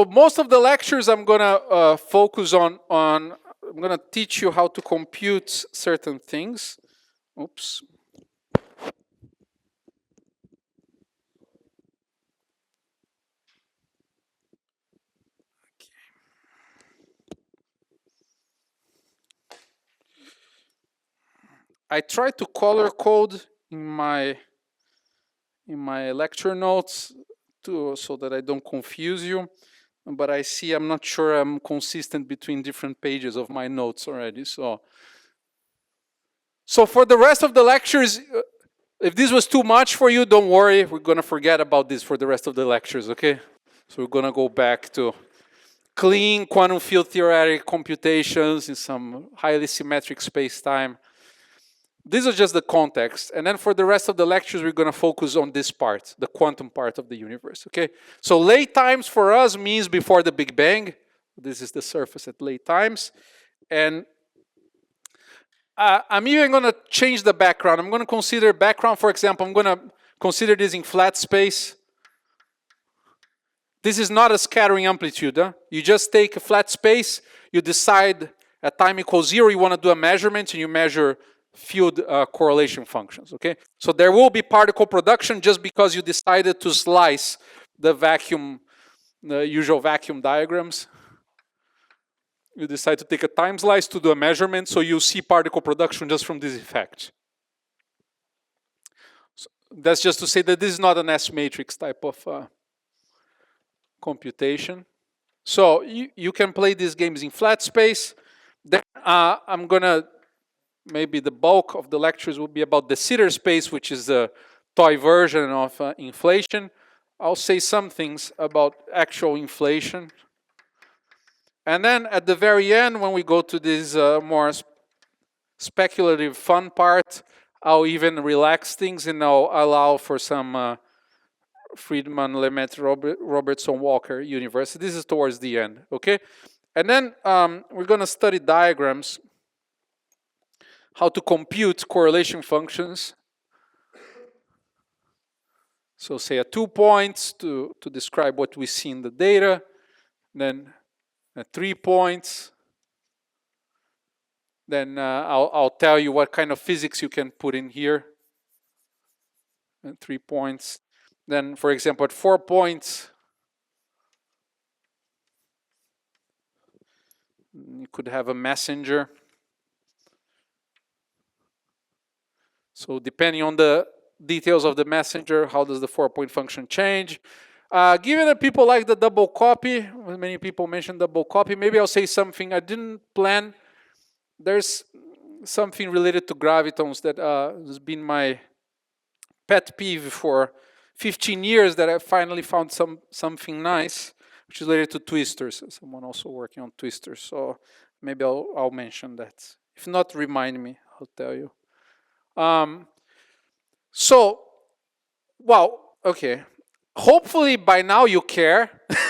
most of the lectures I'm gonna focus on. I'm gonna teach you how to compute certain things. Oops. I tried to color code in my lecture notes so that I don't confuse you, but I see I'm not sure I'm consistent between different pages of my notes already. So for the rest of the lectures, if this was too much for you, don't worry. We're gonna forget about this for the rest of the lectures, okay? So we're gonna go back to clean quantum field theoretic computations in some highly symmetric space-time. This is just the context. And then for the rest of the lectures, we're going to focus on this part, the quantum part of the universe, okay? So late times for us means before the Big Bang. This is the surface at late times. And I'm even going to change the background. I'm going to consider background, for example, I'm going to consider this in flat space. This is not a scattering amplitude. Huh? You just take a flat space, you decide at time equals 0, you want to do a measurement, and you measure field correlation functions, okay? So there will be particle production just because you decided to slice the vacuum, the usual vacuum diagrams. You decide to take a time slice to do a measurement, so you see particle production just from this effect. So that's just to say that this is not an S-matrix type of computation. So you can play these games in flat space. Then I'm gonna maybe the bulk of the lectures will be about de Sitter space, which is the toy version of inflation. I'll say some things about actual inflation. And then at the very end, when we go to this more speculative fun part, I'll even relax things and I'll allow for some Friedman, Lemaitre, Robertson, Walker universe. This is towards the end, okay? And then we're going to study diagrams, how to compute correlation functions. So say at 2 points to describe what we see in the data, then at 3 points, then I'll tell you what kind of physics you can put in here at 3 points. Then, for example, at 4 points, you could have a messenger. So depending on the details of the messenger, how does the 4-point function change? Given that people like the double copy, many people mentioned double copy, maybe I'll say something I didn't plan. There's something related to gravitons that has been my pet peeve for 15 years that I finally found something nice, which is related to twisters. Someone also working on twisters, so maybe I'll mention that. If not, remind me, I'll tell you. Okay. Hopefully by now you care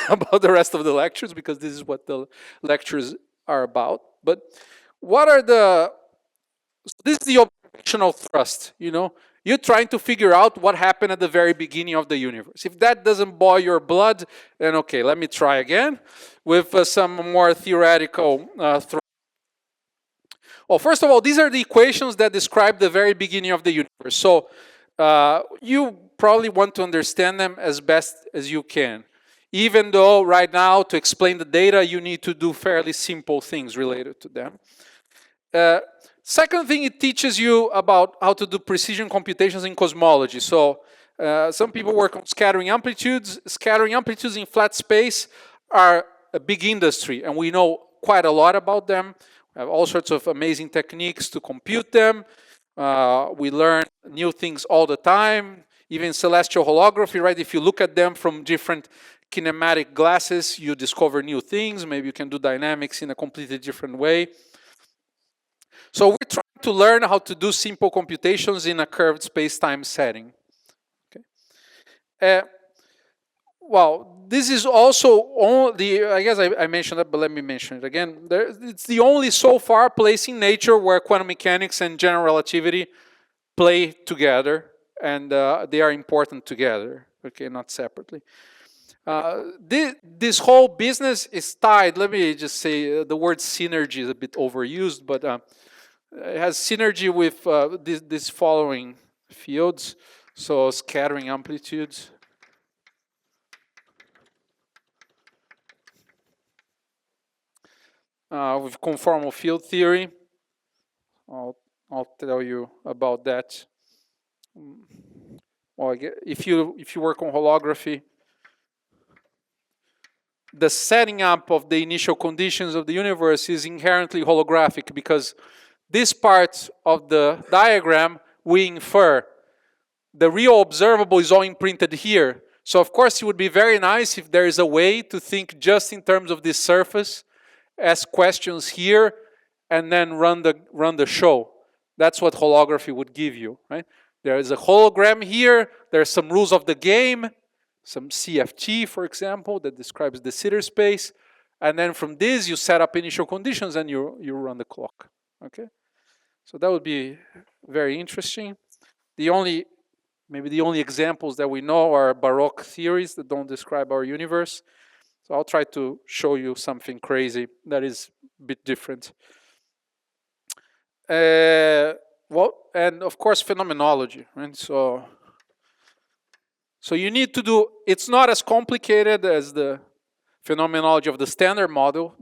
about the rest of the lectures because this is what the lectures are about. But what are this is the observational thrust, you know? You're trying to figure out what happened at the very beginning of the universe. If that doesn't boil your blood, then okay, let me try again with some more theoretical thrust. Well, first of all, these are the equations that describe the very beginning of the universe. So you probably want to understand them as best as you can. Even though right now, to explain the data, you need to do fairly simple things related to them. Second thing, it teaches you about how to do precision computations in cosmology. So some people work on scattering amplitudes. Scattering amplitudes in flat space are a big industry, and we know quite a lot about them. We have all sorts of amazing techniques to compute them. We learn new things all the time, even celestial holography, right? If you look at them from different kinematic glasses, you discover new things. Maybe you can do dynamics in a completely different way. So we're trying to learn how to do simple computations in a curved space-time setting. Okay. Well, this is also only, I guess I mentioned that, but let me mention it again. It's the only so far place in nature where quantum mechanics and general relativity play together, and they are important together, okay, not separately. This whole business is tied, let me just say, the word synergy is a bit overused, but it has synergy with these following fields. So scattering amplitudes, with conformal field theory. I'll tell you about that. Well, if you work on holography, the setting up of the initial conditions of the universe is inherently holographic, because this part of the diagram we infer. The real observable is all imprinted here. So of course it would be very nice if there is a way to think just in terms of this surface, ask questions here, and then run the show. That's what holography would give you, right? There is a hologram here, there are some rules of the game, some CFT, for example, that describes the Sitter space, and then from this you set up initial conditions and you run the clock, okay? So that would be very interesting. Maybe the only examples that we know are Baroque theories that don't describe our universe. So I'll try to show you something crazy that is a bit different. Well, and of course phenomenology, right? So you need to do, it's not as complicated as the phenomenology of the standard model.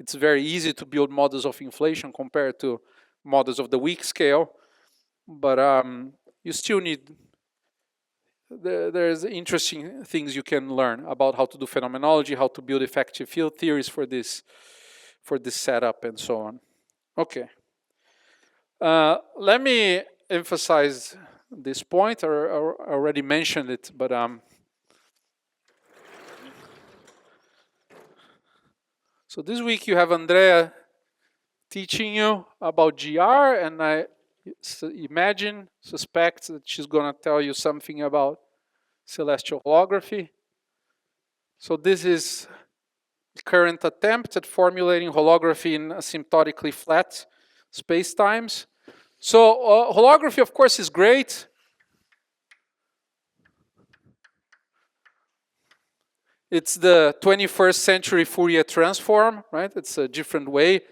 It's very easy to build models of inflation compared to models of the weak scale, but you still need, there's interesting things you can learn about how to do phenomenology, how to build effective field theories for this setup, and so on. Okay. Let me emphasize this point. I already mentioned it, but so this week you have Andrea teaching you about GR, and I suspect that she's going to tell you something about celestial holography. So this is the current attempt at formulating holography in asymptotically flat spacetimes. So holography, of course, is great. It's the 21st century Fourier transform, right? It's a different way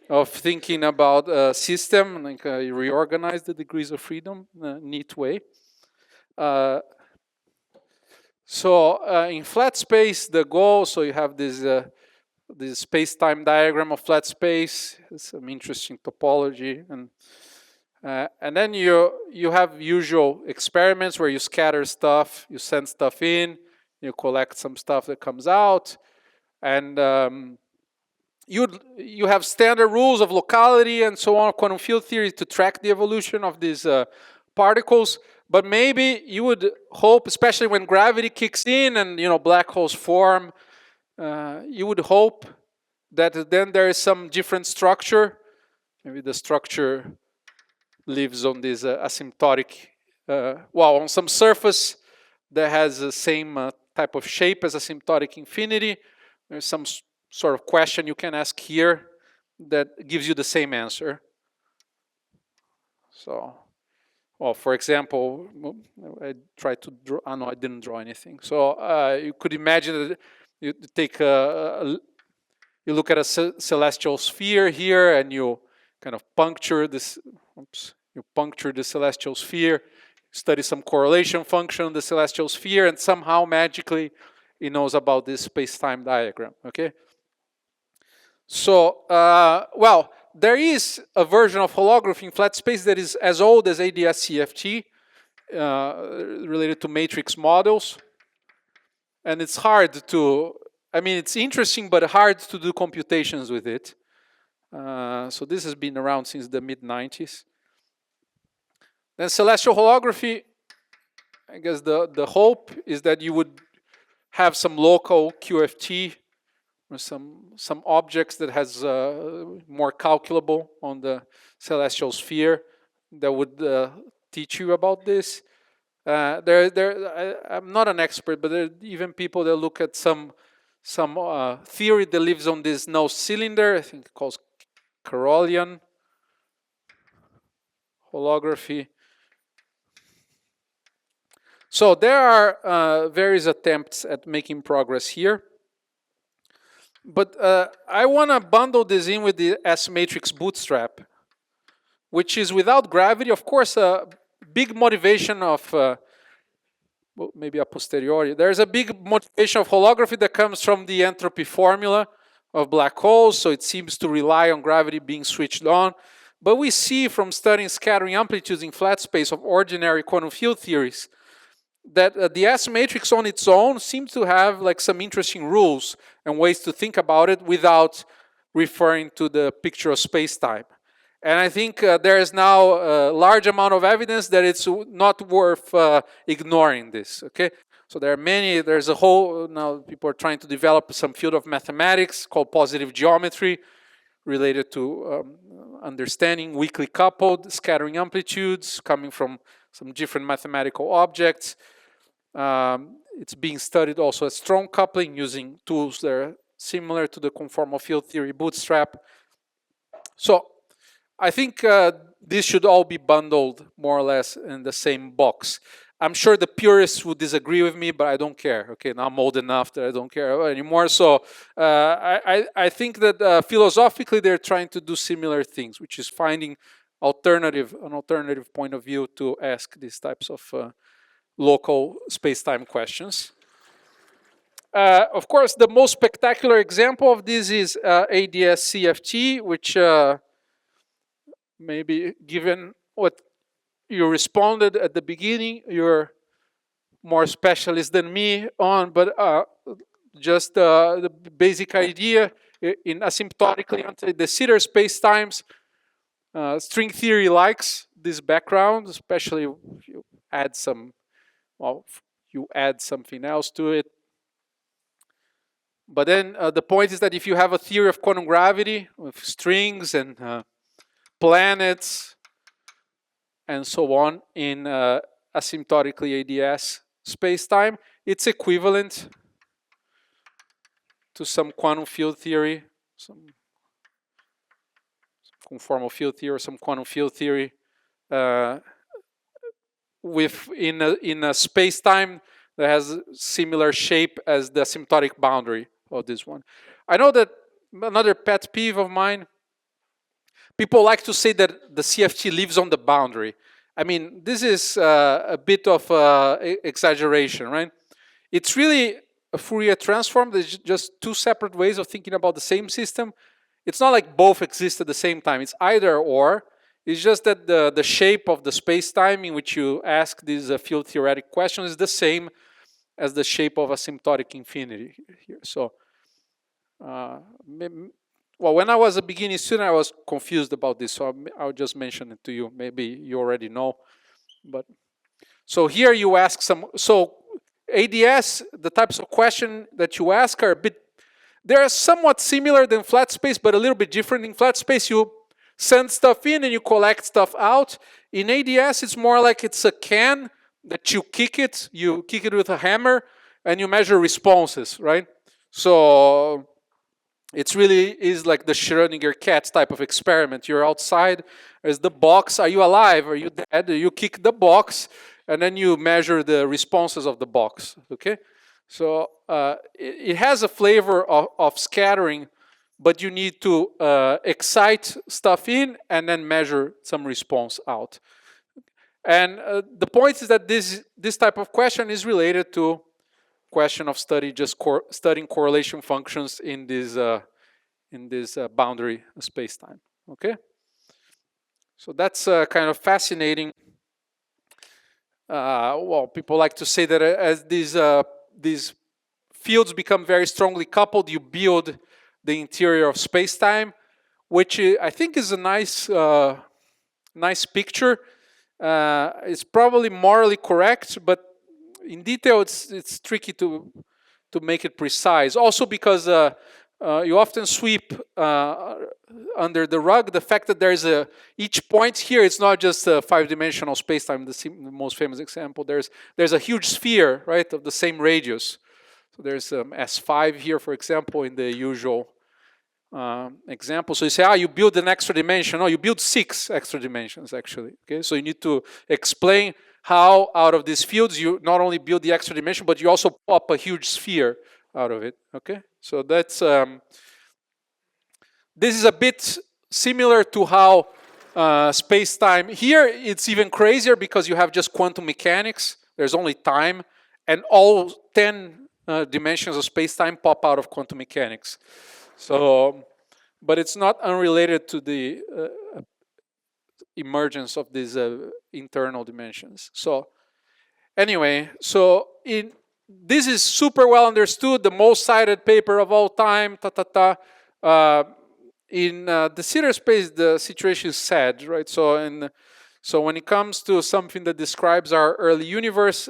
of thinking about a system, like you reorganize the degrees of freedom in a neat way. So in flat space, the goal, so you have this space-time diagram of flat space, some interesting topology, and then you have usual experiments where you scatter stuff, you send stuff in, you collect some stuff that comes out, and you have standard rules of locality and so on, quantum field theory to track the evolution of these particles. But maybe you would hope, especially when gravity kicks in and black holes form, you would hope that then there is some different structure. Maybe the structure lives on this asymptotic, on some surface that has the same type of shape as asymptotic infinity. There's some sort of question you can ask here that gives you the same answer. So, well, for example, I tried to draw, no, I didn't draw anything. So you could imagine that you take you look at a celestial sphere here and you kind of puncture this, you puncture the celestial sphere, study some correlation function of the celestial sphere, and somehow magically he knows about this space-time diagram, okay? So, well, there is a version of holography in flat space that is as old as ADS-CFT, related to matrix models. And it's hard to, I mean, it's interesting, but hard to do computations with it. So this has been around since the mid-90s. Then celestial holography, I guess the hope is that you would have some local QFT or some objects that has more calculable on the celestial sphere that would teach you about this. I'm not an expert, but there are even people that look at some theory that lives on this null cylinder, I think it calls Carolian holography. So there are various attempts at making progress here. But I want to bundle this in with the S-matrix bootstrap, which is without gravity. Of course, a big motivation of, well, maybe a posteriori. There's a big motivation of holography that comes from the entropy formula of black holes, so it seems to rely on gravity being switched on. But we see from studying scattering amplitudes in flat space of ordinary quantum field theories that the S-matrix on its own seems to have like some interesting rules and ways to think about it without referring to the picture of space-time. And I think there is now a large amount of evidence that it's not worth ignoring this, okay? So there are many, there's a whole, now people are trying to develop some field of mathematics called positive geometry related to understanding weakly coupled scattering amplitudes coming from some different mathematical objects. It's being studied also as strong coupling using tools that are similar to the conformal field theory bootstrap. So I think this should all be bundled more or less in the same box. I'm sure the purists would disagree with me, but I don't care. Okay, now I'm old enough that I don't care anymore. So I think that philosophically they're trying to do similar things, which is finding an alternative point of view to ask these types of local space-time questions. Of course, the most spectacular example of this is ADS-CFT, which maybe given what you responded at the beginning, you're more specialist than me on, but just the basic idea in asymptotically de Sitter spacetimes, string theory likes this background, especially if you add some, well, you add something else to it. But then the point is that if you have a theory of quantum gravity with strings and planets and so on in asymptotically ADS spacetime, it's equivalent to some quantum field theory, some conformal field theory, or some quantum field theory in a spacetime that has similar shape as the asymptotic boundary of this one. I know that another pet peeve of mine, people like to say that the CFT lives on the boundary. I mean, this is a bit of exaggeration, right? It's really a Fourier transform. There's just two separate ways of thinking about the same system. It's not like both exist at the same time. It's either or. It's just that the shape of the space-time in which you ask these field theoretic questions is the same as the shape of asymptotic infinity here. So, well, when I was a beginning student, I was confused about this, so I'll just mention it to you. Maybe you already know. But so here you ask some, so ADS, the types of question that you ask are a bit, they're somewhat similar than flat space, but a little bit different. In flat space, you send stuff in and you collect stuff out. In ADS, it's more like it's a can that you kick it with a hammer, and you measure responses, right? So it's really is like the Schrödinger cat type of experiment. You're outside, there's the box, are you alive, are you dead? You kick the box, and then you measure the responses of the box, okay? So it has a flavor of scattering, but you need to excite stuff in and then measure some response out. And the point is that this type of question is related to question of studying correlation functions in this boundary space-time. Okay, so that's kind of fascinating. Well, people like to say that as these fields become very strongly coupled, you build the interior of space-time, which I think is a nice picture. It's probably morally correct, but in detail, it's tricky to make it precise. Also because you often sweep under the rug the fact that there's each point here. It's not just a 5-dimensional space-time. The most famous example. There's a huge sphere, right, of the same radius. So there's S5 here, for example, in the usual example. So you say, you build an extra dimension. No, you build 6 extra dimensions, actually. Okay, so you need to explain how out of these fields you not only build the extra dimension, but you also pop a huge sphere out of it. Okay, so that's this is a bit similar to how space-time here. It's even crazier because you have just quantum mechanics. There's only time, and all 10 dimensions of space-time pop out of quantum mechanics. So, but it's not unrelated to the emergence of these internal dimensions. So anyway, so this is super well understood, the most cited paper of all time, in the Sitter space, the situation is sad, right? So when it comes to something that describes our early universe,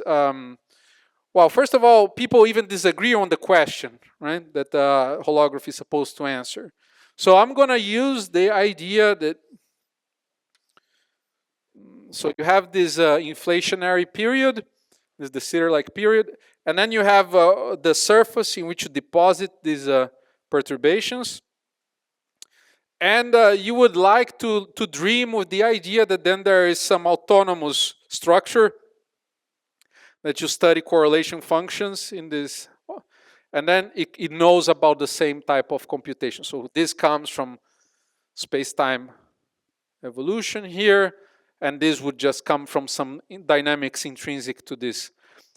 well, first of all, people even disagree on the question, right, that holography is supposed to answer. So I'm going to use the idea that, so you have this inflationary period, this is the Sitter-like period, and then you have the surface in which you deposit these perturbations. And you would like to dream with the idea that then there is some autonomous structure that you study correlation functions in this, and then it knows about the same type of computation. So this comes from space-time evolution here, and this would just come from some dynamics intrinsic to this.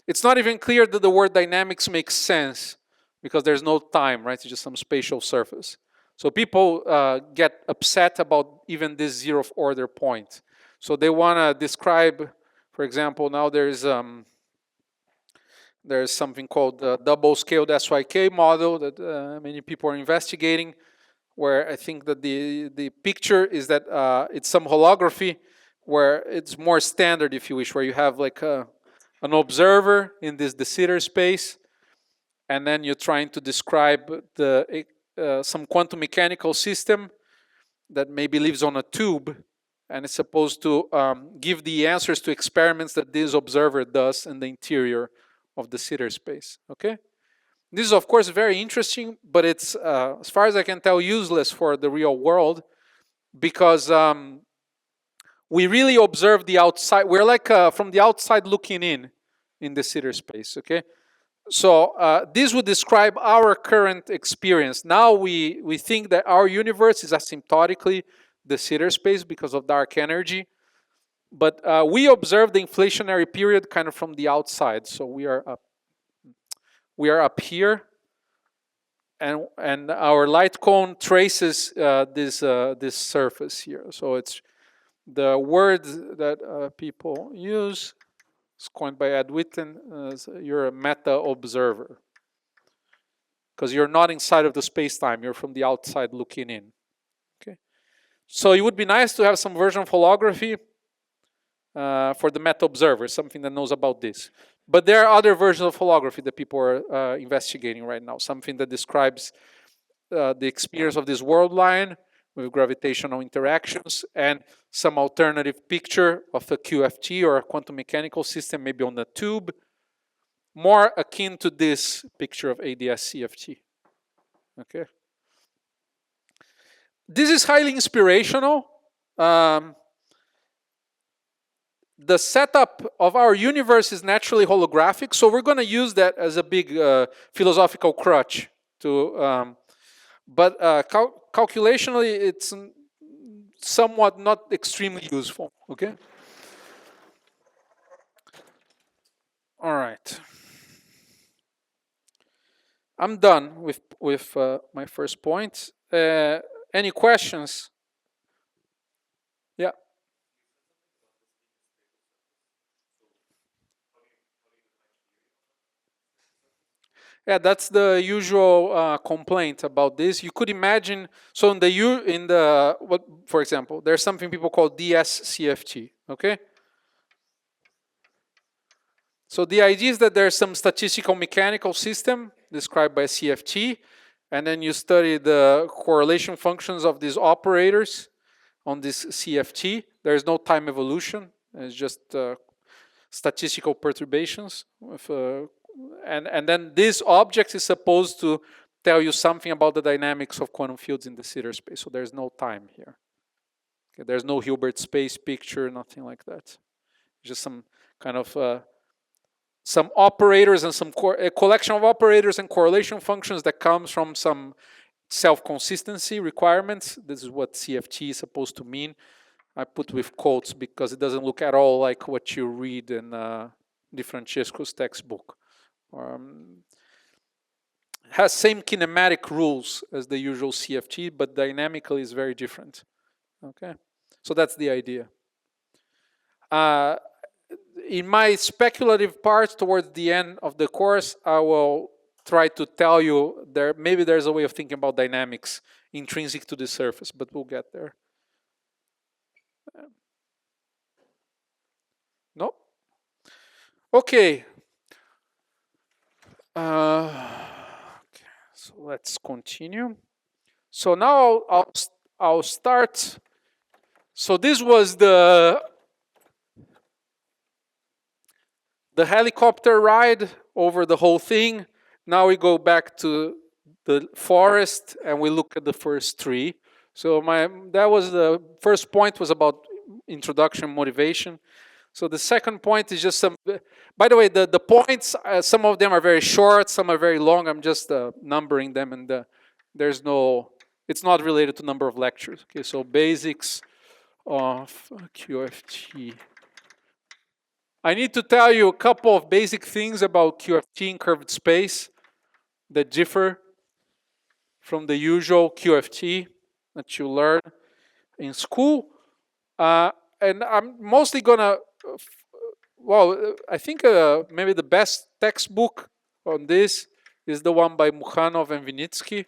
It's not even clear that the word dynamics makes sense because there's no time, right? It's just some spatial surface. So people get upset about even this zeroth order point. So they want to describe, for example, now there's something called the double-scaled SYK model that many people are investigating, where I think that the picture is that it's some holography where it's more standard, if you wish, where you have like an observer in this de Sitter space, and then you're trying to describe some quantum mechanical system that maybe lives on a tube, and it's supposed to give the answers to experiments that this observer does in the interior of the Sitter space. Okay, this is of course very interesting, but it's as far as I can tell useless for the real world, because we really observe the outside. We're like from the outside looking in the Sitter space. Okay, so this would describe our current experience. Now we think that our universe is asymptotically the Sitter space because of dark energy, but we observe the inflationary period kind of from the outside. So we are up here, and our light cone traces this surface here. So it's the word that people use. It's coined by Ed Witten. You're a meta-observer. Because you're not inside of the space-time. You're from the outside looking in. Okay. So it would be nice to have some version of holography for the meta-observer, something that knows about this. But there are other versions of holography that people are investigating right now. Something that describes the experience of this world line with gravitational interactions, and some alternative picture of a QFT or a quantum mechanical system, maybe on a tube, more akin to this picture of ADS-CFT. Okay. This is highly inspirational. The setup of our universe is naturally holographic, so we're going to use that as a big philosophical crutch to. But calculationally, it's somewhat not extremely useful. Okay. All right. I'm done with my first point. Any questions? Yeah. Yeah, that's the usual complaint about this. You could imagine, so in the what, for example, there's something people call DSCFT. Okay. So the idea is that there's some statistical mechanical system described by CFT, and then you study the correlation functions of these operators on this CFT. There's no time evolution. It's just statistical perturbations. And then this object is supposed to tell you something about the dynamics of quantum fields in the Sitter space. So there's no time here. Okay, there's no Hilbert space picture, nothing like that. Just some kind of some operators and a collection of operators and correlation functions that comes from some self-consistency requirements. This is what CFT is supposed to mean. I put with quotes because it doesn't look at all like what you read in Di Francesco's textbook. Has same kinematic rules as the usual CFT, but dynamically is very different. Okay, so that's the idea. In my speculative part towards the end of the course, I will try to tell you maybe there's a way of thinking about dynamics intrinsic to the surface, but we'll get there. No? Okay. Okay. So let's continue. So now I'll start. So this was the helicopter ride over the whole thing. Now we go back to the forest and we look at the first tree. So that was the first point, was about introduction motivation. So the second point is just some, by the way, the points, some of them are very short, some are very long. I'm just numbering them, and there's no, it's not related to number of lectures. Okay, so basics of QFT. I need to tell you a couple of basic things about QFT in curved space that differ from the usual QFT that you learn in school. And I'm mostly gonna, well, I think maybe the best textbook on this is the one by Mukhanov and Vinitsky.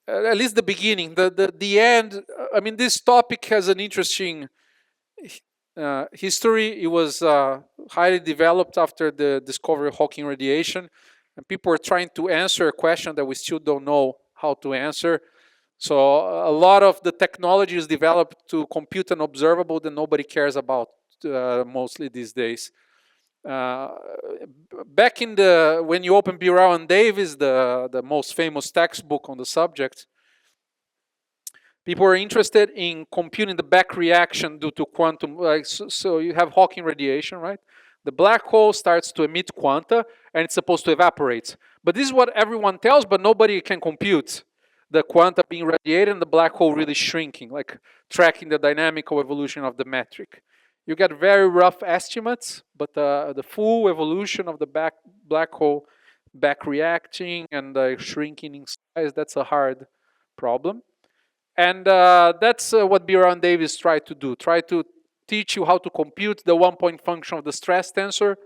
At least the beginning, the end. I mean, this topic has an interesting history. It was highly developed after the discovery of Hawking radiation, and people are trying to answer a question that we still don't know how to answer. So a lot of the technology is developed to compute an observable that nobody cares about mostly these days. Back in when you open Burrell and Davis, the most famous textbook on the subject, people are interested in computing the back reaction due to quantum. So you have Hawking radiation, right? The black hole starts to emit quanta, and it's supposed to evaporate. But this is what everyone tells, but nobody can compute. The quanta being radiated and the black hole really shrinking, like tracking the dynamical evolution of the metric. You get very rough estimates, but the full evolution of the black hole back reacting and shrinking in size, that's a hard problem. And that's what Burrell and Davis tried to do. Try to teach you how to compute the one-point function of the stress tensor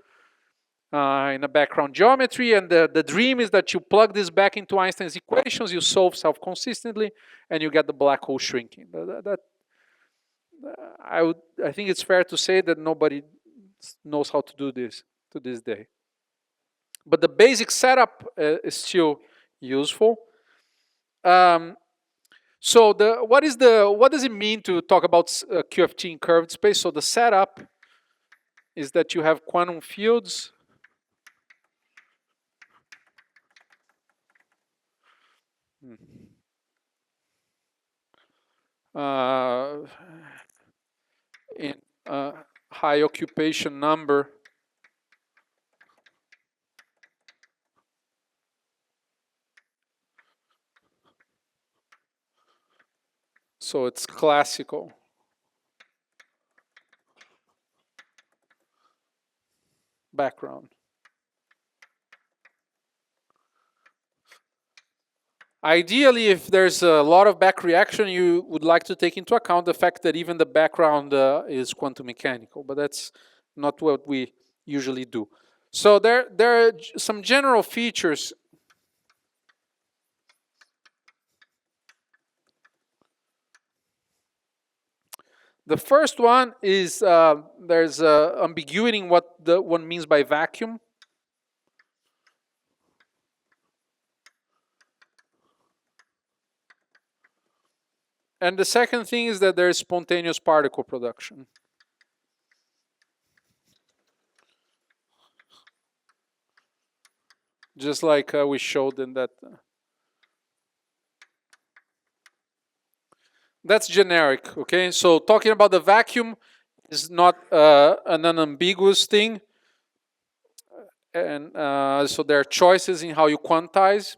in a background geometry. And the dream is that you plug this back into Einstein's equations, you solve self-consistently, and you get the black hole shrinking. I think it's fair to say that nobody knows how to do this to this day. But the basic setup is still useful. So what does it mean to talk about QFT in curved space? So the setup is that you have quantum fields in high occupation number. So it's classical. Background. Ideally, if there's a lot of back reaction, you would like to take into account the fact that even the background is quantum mechanical, but that's not what we usually do. So there are some general features. The first one is there's ambiguity in what one means by vacuum. And the second thing is that there is spontaneous particle production. Just like we showed in that. That's generic, okay? So talking about the vacuum is not an unambiguous thing. And so there are choices in how you quantize.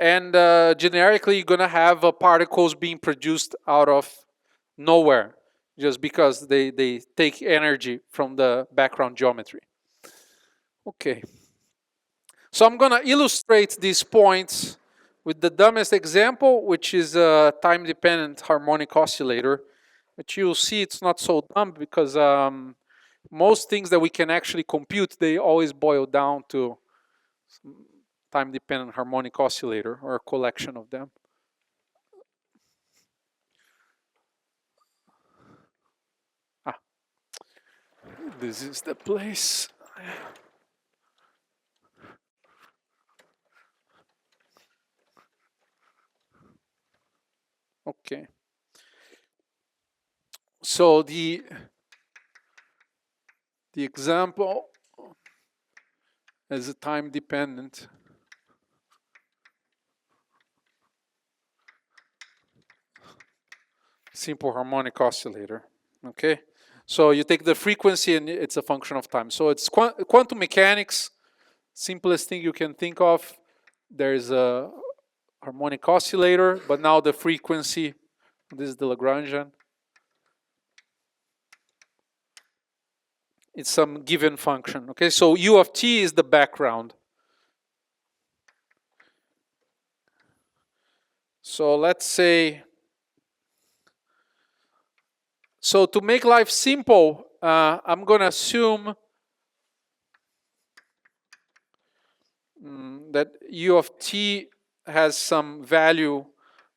And generically, you're going to have particles being produced out of nowhere, just because they take energy from the background geometry. Okay. So I'm going to illustrate these points with the dumbest example, which is a time-dependent harmonic oscillator. But you'll see it's not so dumb because most things that we can actually compute, they always boil down to time-dependent harmonic oscillator or a collection of them. This is the place. Okay. So the example is a time-dependent simple harmonic oscillator. Okay. So you take the frequency and it's a function of time. So it's quantum mechanics, simplest thing you can think of. There's a harmonic oscillator, but now the frequency, this is the Lagrangian. It's some given function. Okay, so u of t is the background. So let's say, so to make life simple, I'm going to assume that u of t has some value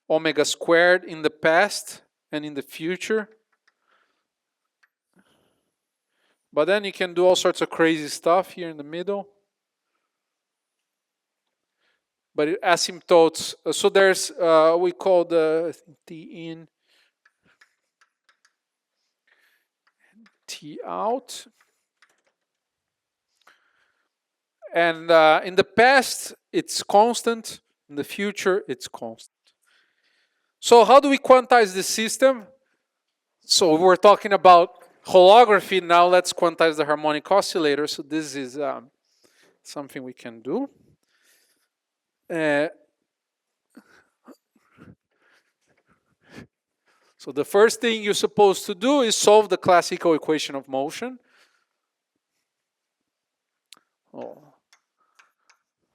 omega squared in the past and in the future. But then you can do all sorts of crazy stuff here in the middle. But it asymptotes, so there's, we call the T in, T out. And in the past, it's constant. In the future, it's constant. So how do we quantize the system? So we're talking about holography. Now let's quantize the harmonic oscillator. So this is something we can do. So the first thing you're supposed to do is solve the classical equation of motion.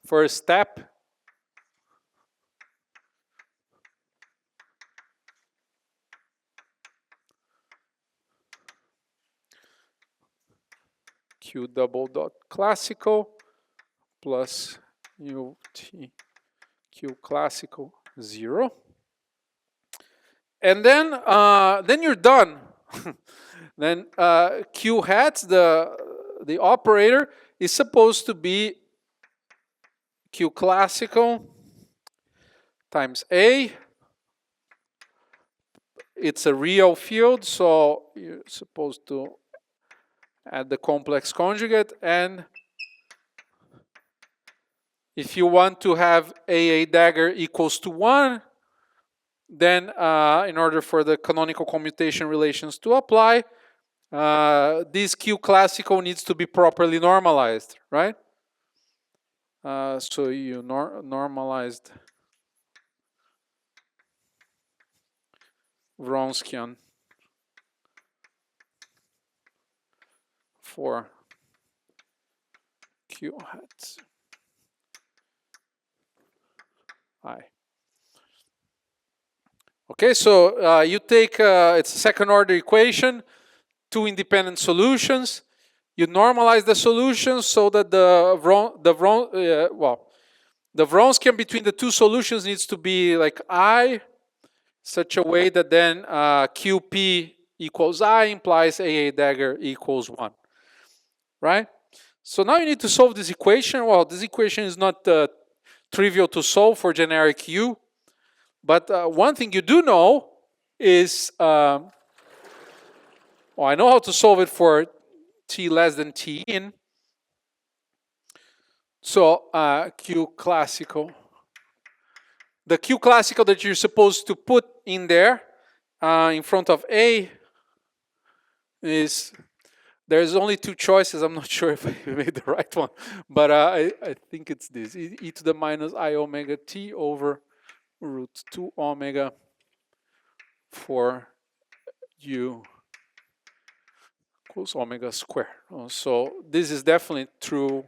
First step. Q double dot classical plus u t q classical 0. And then you're done. Then q hat, the operator, is supposed to be q classical times a. It's a real field, so you're supposed to add the complex conjugate. And if you want to have AA dagger equals to 1, then in order for the canonical commutation relations to apply, this Q classical needs to be properly normalized, right? So you normalized Wronskian for Q hat. I. Okay, so you take, it's a second order equation, two independent solutions. You normalize the solutions so that the Wronskian between the two solutions needs to be like I, such a way that then QP equals I implies AA dagger equals 1, right? So now you need to solve this equation. Well, this equation is not trivial to solve for generic U, but one thing you do know is, well, I know how to solve it for t less than t in. So Q classical. The Q classical that you're supposed to put in there in front of A is, there's only two choices. I'm not sure if I made the right one, but I think it's this, e to the minus I omega t over root 2 omega for U equals omega square. So this is definitely true.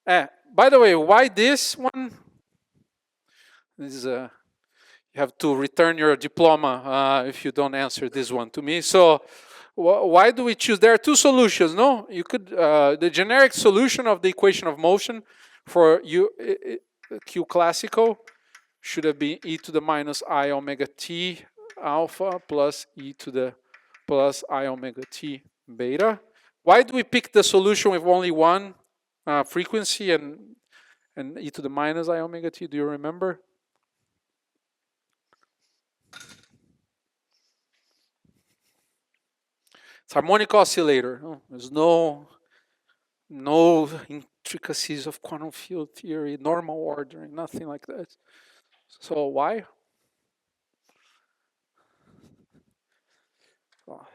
By the way, why this one? This is you have to return your diploma if you don't answer this one to me. So why do we choose? There are two solutions, no? You could, the generic solution of the equation of motion for Q classical should have been e to the minus I omega t alpha plus e to the plus I omega t beta. Why do we pick the solution with only one frequency and e to the minus I omega t? Do you remember? It's harmonic oscillator. There's no intricacies of quantum field theory, normal ordering, nothing like that. So why? Well,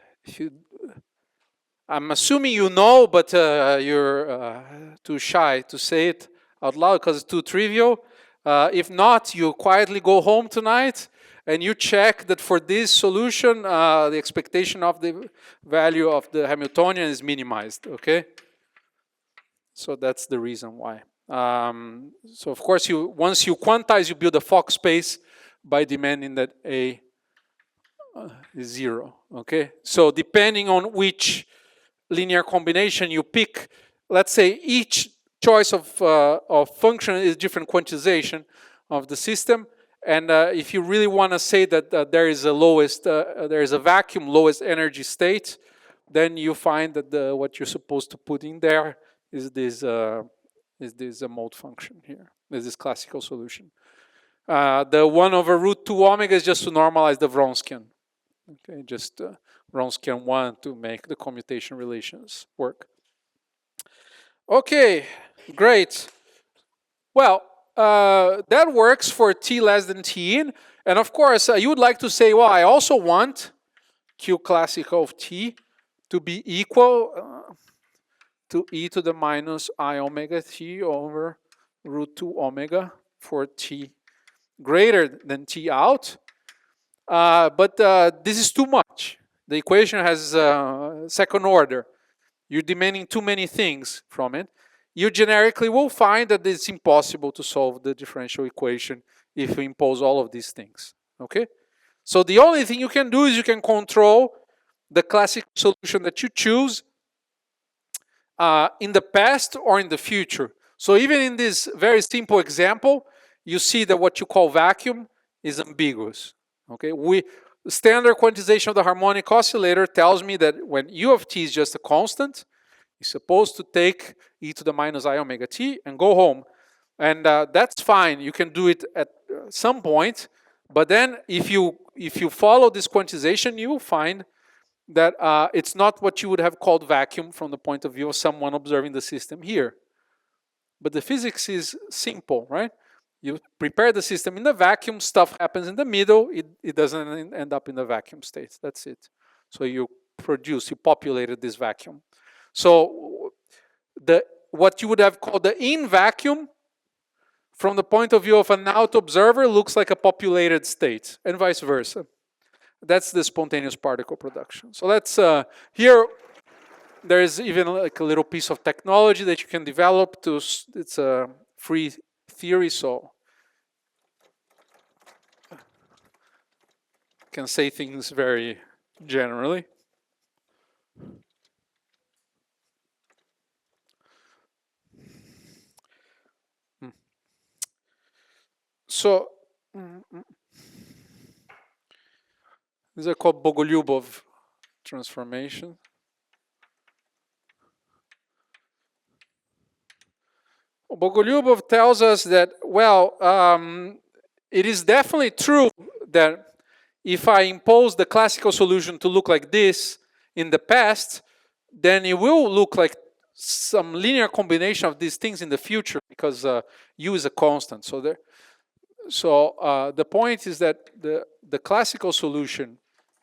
I'm assuming you know, but you're too shy to say it out loud because it's too trivial. If not, you quietly go home tonight and you check that for this solution, the expectation of the value of the Hamiltonian is minimized, okay? So that's the reason why. So of course, once you quantize, you build a Fock space by demanding that A is 0, okay? So depending on which linear combination you pick, let's say each choice of function is different quantization of the system. And if you really want to say that there is a lowest, there is a vacuum lowest energy state, then you find that what you're supposed to put in there is this mode function here. This is classical solution. The 1 over root 2 omega is just to normalize the Wronskian. Okay, just Wronskian 1 to make the commutation relations work. Okay, great. Well, that works for t less than t in. And of course, you would like to say, well, I also want Q classical of t to be equal to e to the minus I omega t over root 2 omega for t greater than t out. But this is too much. The equation has second order. You're demanding too many things from it. You generically will find that it's impossible to solve the differential equation if you impose all of these things, okay? So the only thing you can do is you can control the classic solution that you choose in the past or in the future. So even in this very simple example, you see that what you call vacuum is ambiguous, okay? Standard quantization of the harmonic oscillator tells me that when U of t is just a constant, you're supposed to take e to the minus I omega t and go home. And that's fine. You can do it at some point. But then if you follow this quantization, you will find that it's not what you would have called vacuum from the point of view of someone observing the system here. But the physics is simple, right? You prepare the system in the vacuum, stuff happens in the middle, it doesn't end up in the vacuum state. That's it. So you populated this vacuum. So what you would have called the in vacuum, from the point of view of an out observer, looks like a populated state, and vice versa. That's the spontaneous particle production. So let's, here, there's even like a little piece of technology that you can develop it's a free theory, so can say things very generally. So these are called Bogolyubov transformation. Bogolyubov tells us that, well, it is definitely true that if I impose the classical solution to look like this in the past, then it will look like some linear combination of these things in the future, because u is a constant. So the point is that the classical solution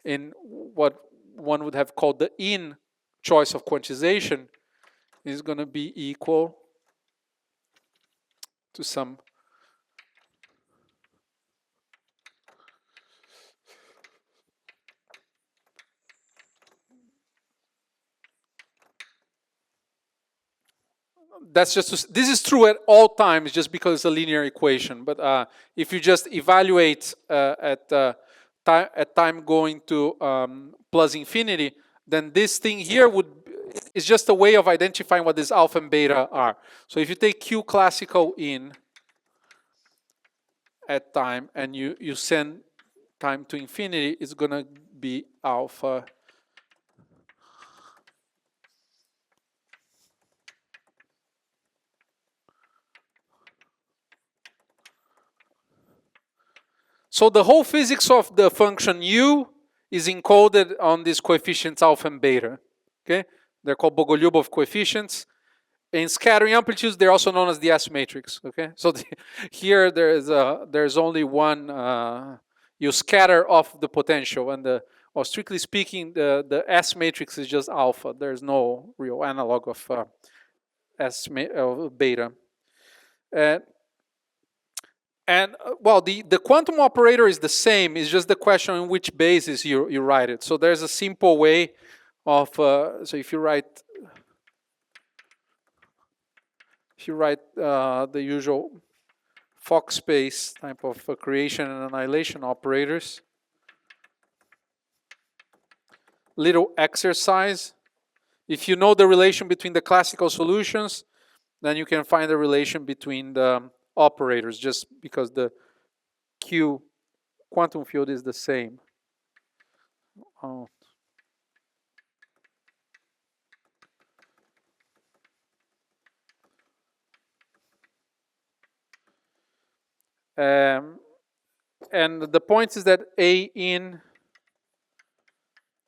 in what one would have called the in choice of quantization is going to be equal to some that's just this is true at all times, just because it's a linear equation. But if you just evaluate at time going to plus infinity, then this thing here is just a way of identifying what this alpha and beta are. So if you take Q classical in at time and you send time to infinity, it's gonna be alpha So the whole physics of the function u is encoded on these coefficients alpha and beta. Okay, they're called Bogolyubov coefficients. In scattering amplitudes, they're also known as the S matrix. Okay, so here there's only one. You scatter off the potential, and or strictly speaking, the S matrix is just alpha. There's no real analog of beta. And well, the quantum operator is the same. It's just the question on which basis you write it. So there's a simple way of so if you write the usual Fock space type of creation and annihilation operators, little exercise. If you know the relation between the classical solutions, then you can find the relation between the operators, just because the Q quantum field is the same. Oh. And the point is that A in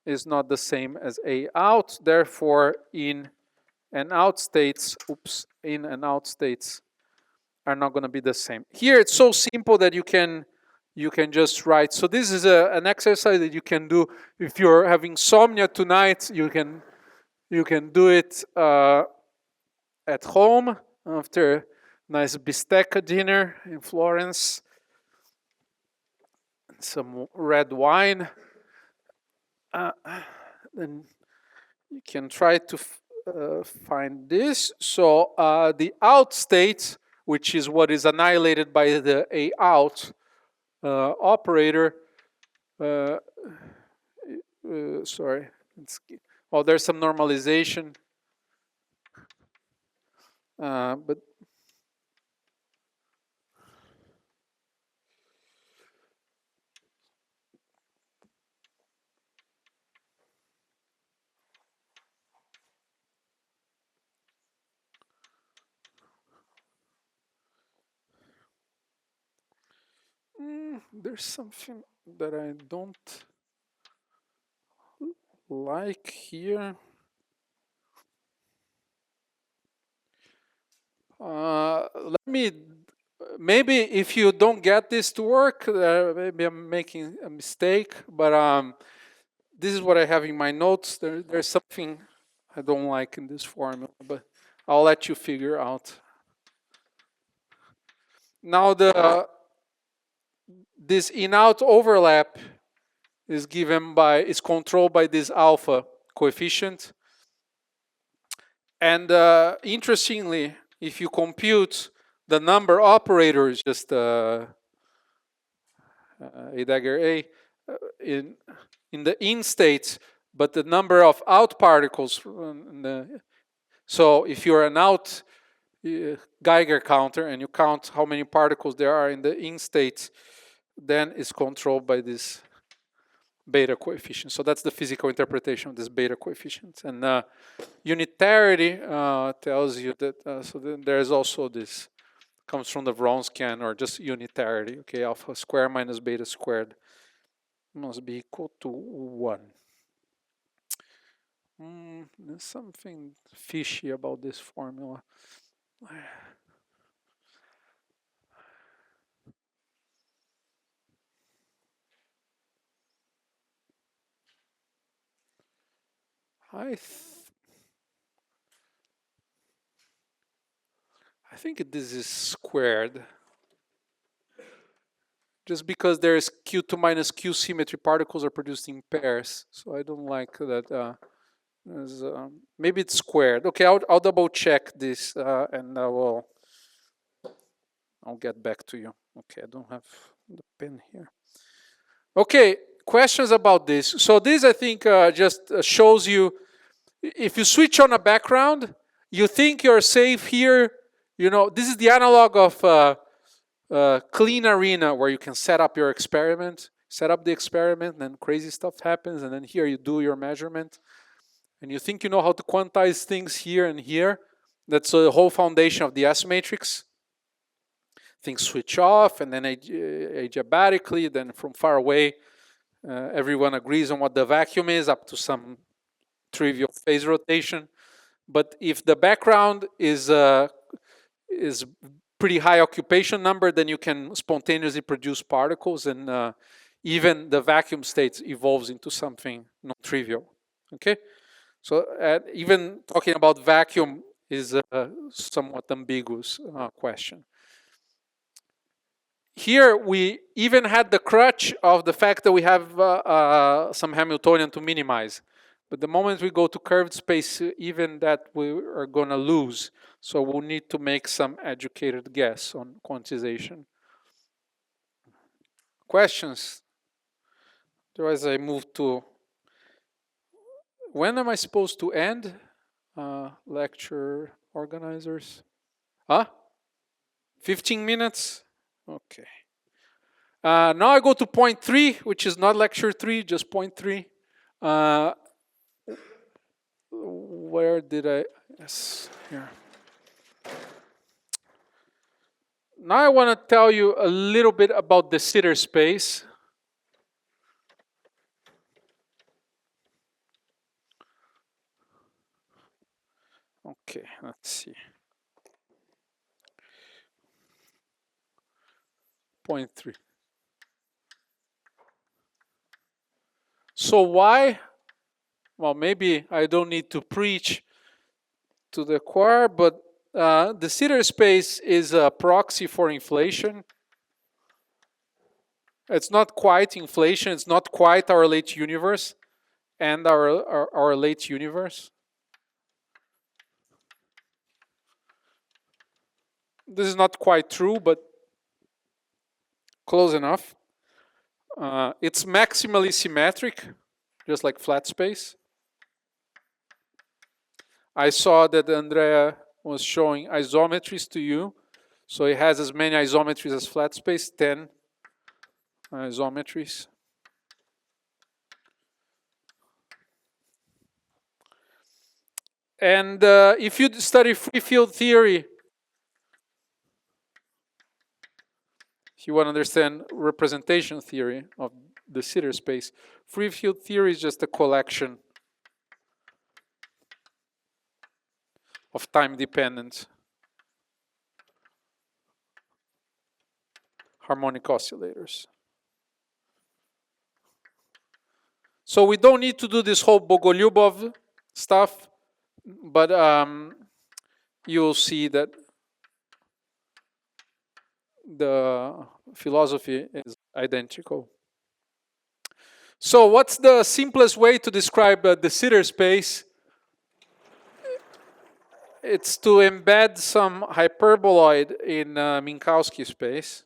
is not the same as A out. Therefore, in and out states, in and out states are not going to be the same. Here it's so simple that you can just write. So this is an exercise that you can do if you're having insomnia tonight. You can do it at home after a nice bistecca dinner in Florence, some red wine. Then you can try to find this. So the out state, which is what is annihilated by the A out operator. Sorry. Well, there's some normalization. But there's something that I don't like here. Let me, maybe if you don't get this to work, maybe I'm making a mistake, but this is what I have in my notes. There's something I don't like in this formula, but I'll let you figure out. Now this in-out overlap is controlled by this alpha coefficient. And interestingly, if you compute the number operator is just a dagger A in the in states, but the number of out particles. So if you're an out Geiger counter and you count how many particles there are in the in states, then it's controlled by this beta coefficient. So that's the physical interpretation of this beta coefficient. And unitarity tells you that, so then there's also this, comes from the Wronskian, or just unitarity. Okay, alpha squared minus beta squared must be equal to 1. There's something fishy about this formula. I think this is squared. Just because there is Q2 minus Q symmetry, particles are produced in pairs. So I don't like that. Maybe it's squared. Okay, I'll double check this and I'll get back to you. Okay, I don't have the pen here. Okay, questions about this. So this, I think, just shows you, if you switch on a background, you think you're safe here. You know, this is the analog of clean arena, where you can set up your experiment, set up the experiment, and then crazy stuff happens, and then here you do your measurement. And you think you know how to quantize things here and here. That's the whole foundation of the S matrix. Things switch off, and then adiabatically, then from far away, everyone agrees on what the vacuum is, up to some trivial phase rotation. But if the background is pretty high occupation number, then you can spontaneously produce particles, and even the vacuum state evolves into something non-trivial. Okay, so even talking about vacuum is a somewhat ambiguous question. Here we even had the crutch of the fact that we have some Hamiltonian to minimize. But the moment we go to curved space, even that we are going to lose. So we'll need to make some educated guess on quantization. Questions? Otherwise, I move to, when am I supposed to end? Lecture organizers? 15 minutes? Okay. Now I go to point 3, which is not lecture 3, just point 3. Where did I? Yes, here. Now I want to tell you a little bit about the sitter space. Okay, let's see. Point 3. So why? Well, maybe I don't need to preach to the choir, but the sitter space is a proxy for inflation. It's not quite inflation. It's not quite our late universe and our late universe. This is not quite true, but close enough. It's maximally symmetric, just like flat space. I saw that Andrea was showing isometries to you. So it has as many isometries as flat space, 10 isometries. And if you study free field theory, if you want to understand representation theory of the sitter space, free field theory is just a collection of time-dependent harmonic oscillators. So we don't need to do this whole Bogolyubov stuff, but you'll see that the philosophy is identical. So what's the simplest way to describe the sitter space? it's to embed some hyperboloid in Minkowski space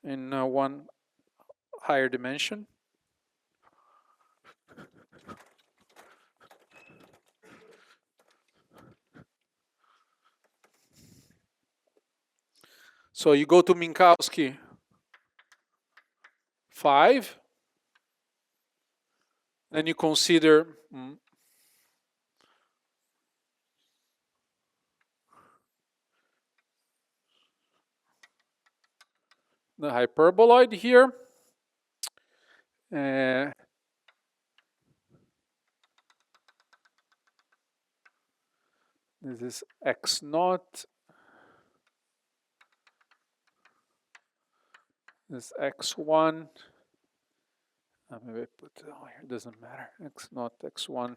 in one higher dimension. So you go to Minkowski 5, then you consider the hyperboloid here. This is x naught. This is x1. Maybe I put it here, it doesn't matter. X naught, x1.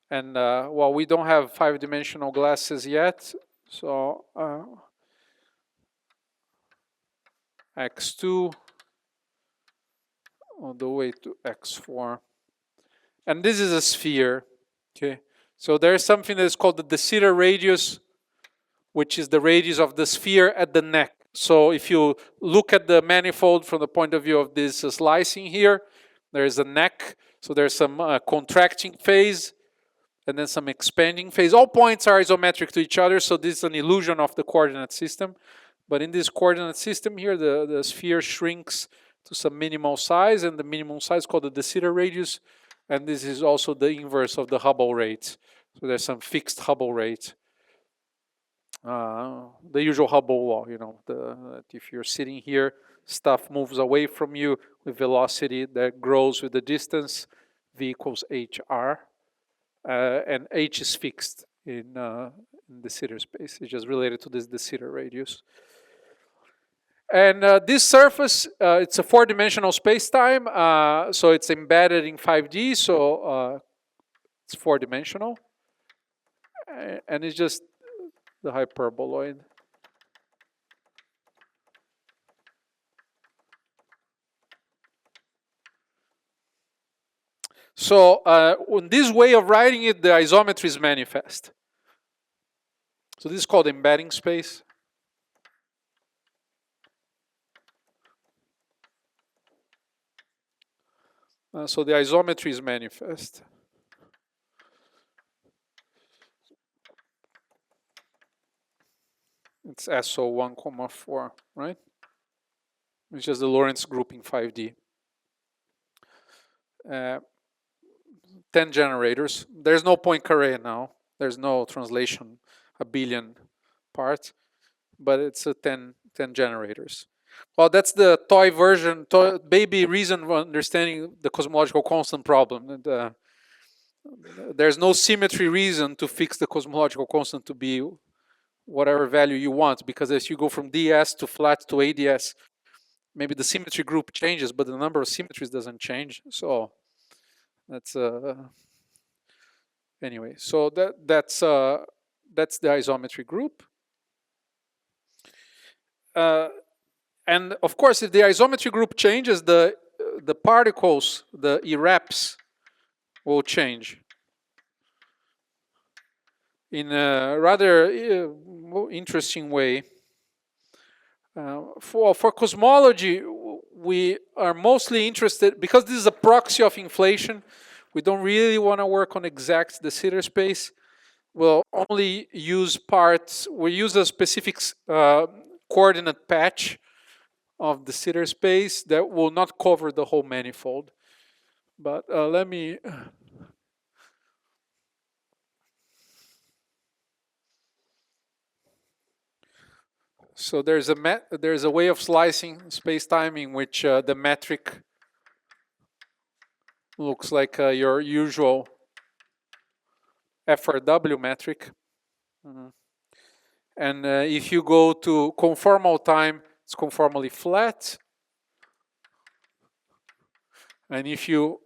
And well, we don't have 5-dimensional glasses yet. So x2 all the way to x4. And this is a sphere. Okay. So there's something that is called the de Sitter radius, which is the radius of the sphere at the neck. So if you look at the manifold from the point of view of this slicing here, there is a neck. So there's some contracting phase and then some expanding phase. All points are isometric to each other, so this is an illusion of the coordinate system. But in this coordinate system here, the sphere shrinks to some minimal size, and the minimum size is called the de Sitter radius. And this is also the inverse of the Hubble rate. So there's some fixed Hubble rate. The usual Hubble law, you know, that if you're sitting here, stuff moves away from you with velocity that grows with the distance, v equals hr, and h is fixed in the Sitter space. It's just related to this de Sitter radius. And this surface, it's a 4-dimensional space-time, so it's embedded in 5D, so it's 4-dimensional, and it's just the hyperboloid. So in this way of writing it, the isometry is manifest. So this is called embedding space. So the isometry is manifest. It's SO1, 4, right? Which is the Lorentz group in 5D. 10 generators. There's no Poincaré now. There's no translation, a billion part, but it's a 10 generators. Well, that's the toy version, baby reason for understanding the cosmological constant problem. And, there's no symmetry reason to fix the cosmological constant to be whatever value you want, because as you go from ds to flat to ADS, maybe the symmetry group changes, but the number of symmetries doesn't change. So that's anyway. So that's the isometry group. And of course, if the isometry group changes, the particles, the ERAPs, will change in a rather interesting way. For cosmology, we are mostly interested, because this is a proxy of inflation, we don't really want to work on exact de Sitter space. We'll only use parts, we use a specific coordinate patch of the de Sitter space that will not cover the whole manifold. But let me... So there's a way of slicing space-time in which the metric looks like your usual FRW metric. And if you go to conformal time, it's conformally flat. And if you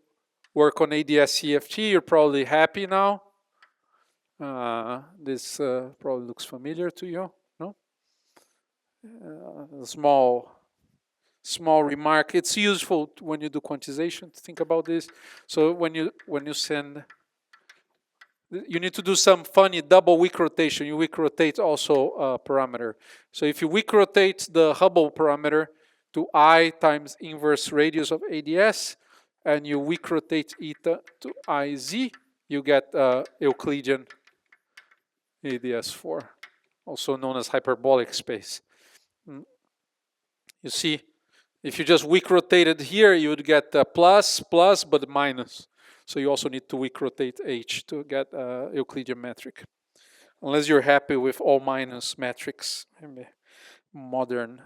work on ADS CFT, you're probably happy now. This probably looks familiar to you, no? A small remark. It's useful when you do quantization to think about this. So when you send you need to do some funny double weak rotation. You weak rotate also a parameter. So if you weak rotate the Hubble parameter to I times inverse radius of ADS, and you weak rotate eta to IZ, you get Euclidean ADS4, also known as hyperbolic space. You see, if you just weak rotated here, you would get plus, plus, but minus. So you also need to weak rotate H to get Euclidean metric. Unless you're happy with all minus metrics, modern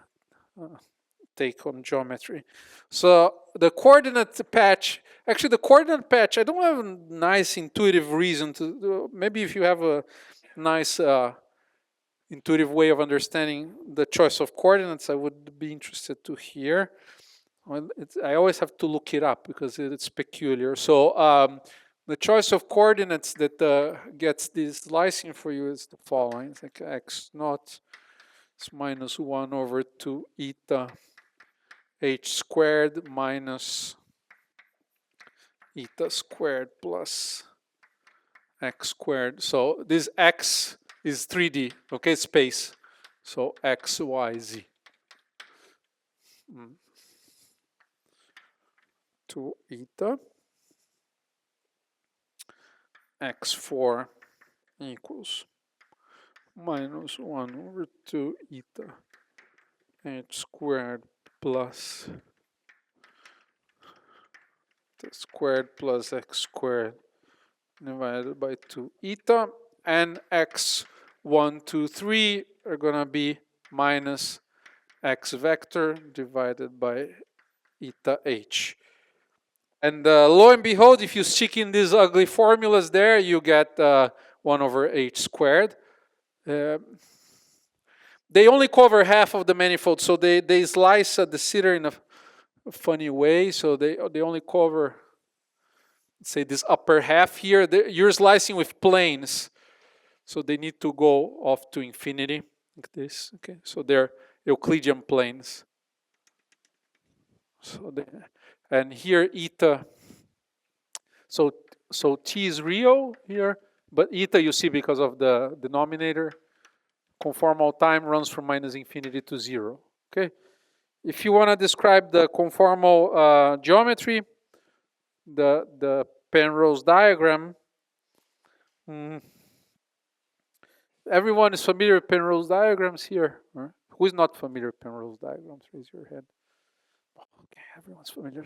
take on geometry. So the coordinate patch, actually the coordinate patch, I don't have a nice intuitive reason to do. Maybe if you have a nice intuitive way of understanding the choice of coordinates, I would be interested to hear. Well, I always have to look it up because it's peculiar. So the choice of coordinates that gets this slicing for you is the following. It's like x naught is minus 1 over 2 eta h squared minus eta squared plus x squared. So this x is 3D, okay, space. So x, y, z. 2 eta x4 equals minus 1 over 2 eta h squared plus the squared plus x squared divided by 2 eta, and x1, 2, 3 are gonna be minus x vector divided by eta h. And lo and behold, if you stick in these ugly formulas there, you get 1 over h squared. They only cover half of the manifold, so they slice the sitter in a funny way. So they only cover, let's say, this upper half here. You're slicing with planes, so they need to go off to infinity like this. Okay, so they're Euclidean planes. So and here eta. So t is real here, but eta you see because of the denominator. Conformal time runs from minus infinity to 0. Okay. If you want to describe the conformal geometry, the Penrose diagram. Everyone is familiar with Penrose diagrams here. Right? Who is not familiar with Penrose diagrams? Raise your hand. Okay, everyone's familiar.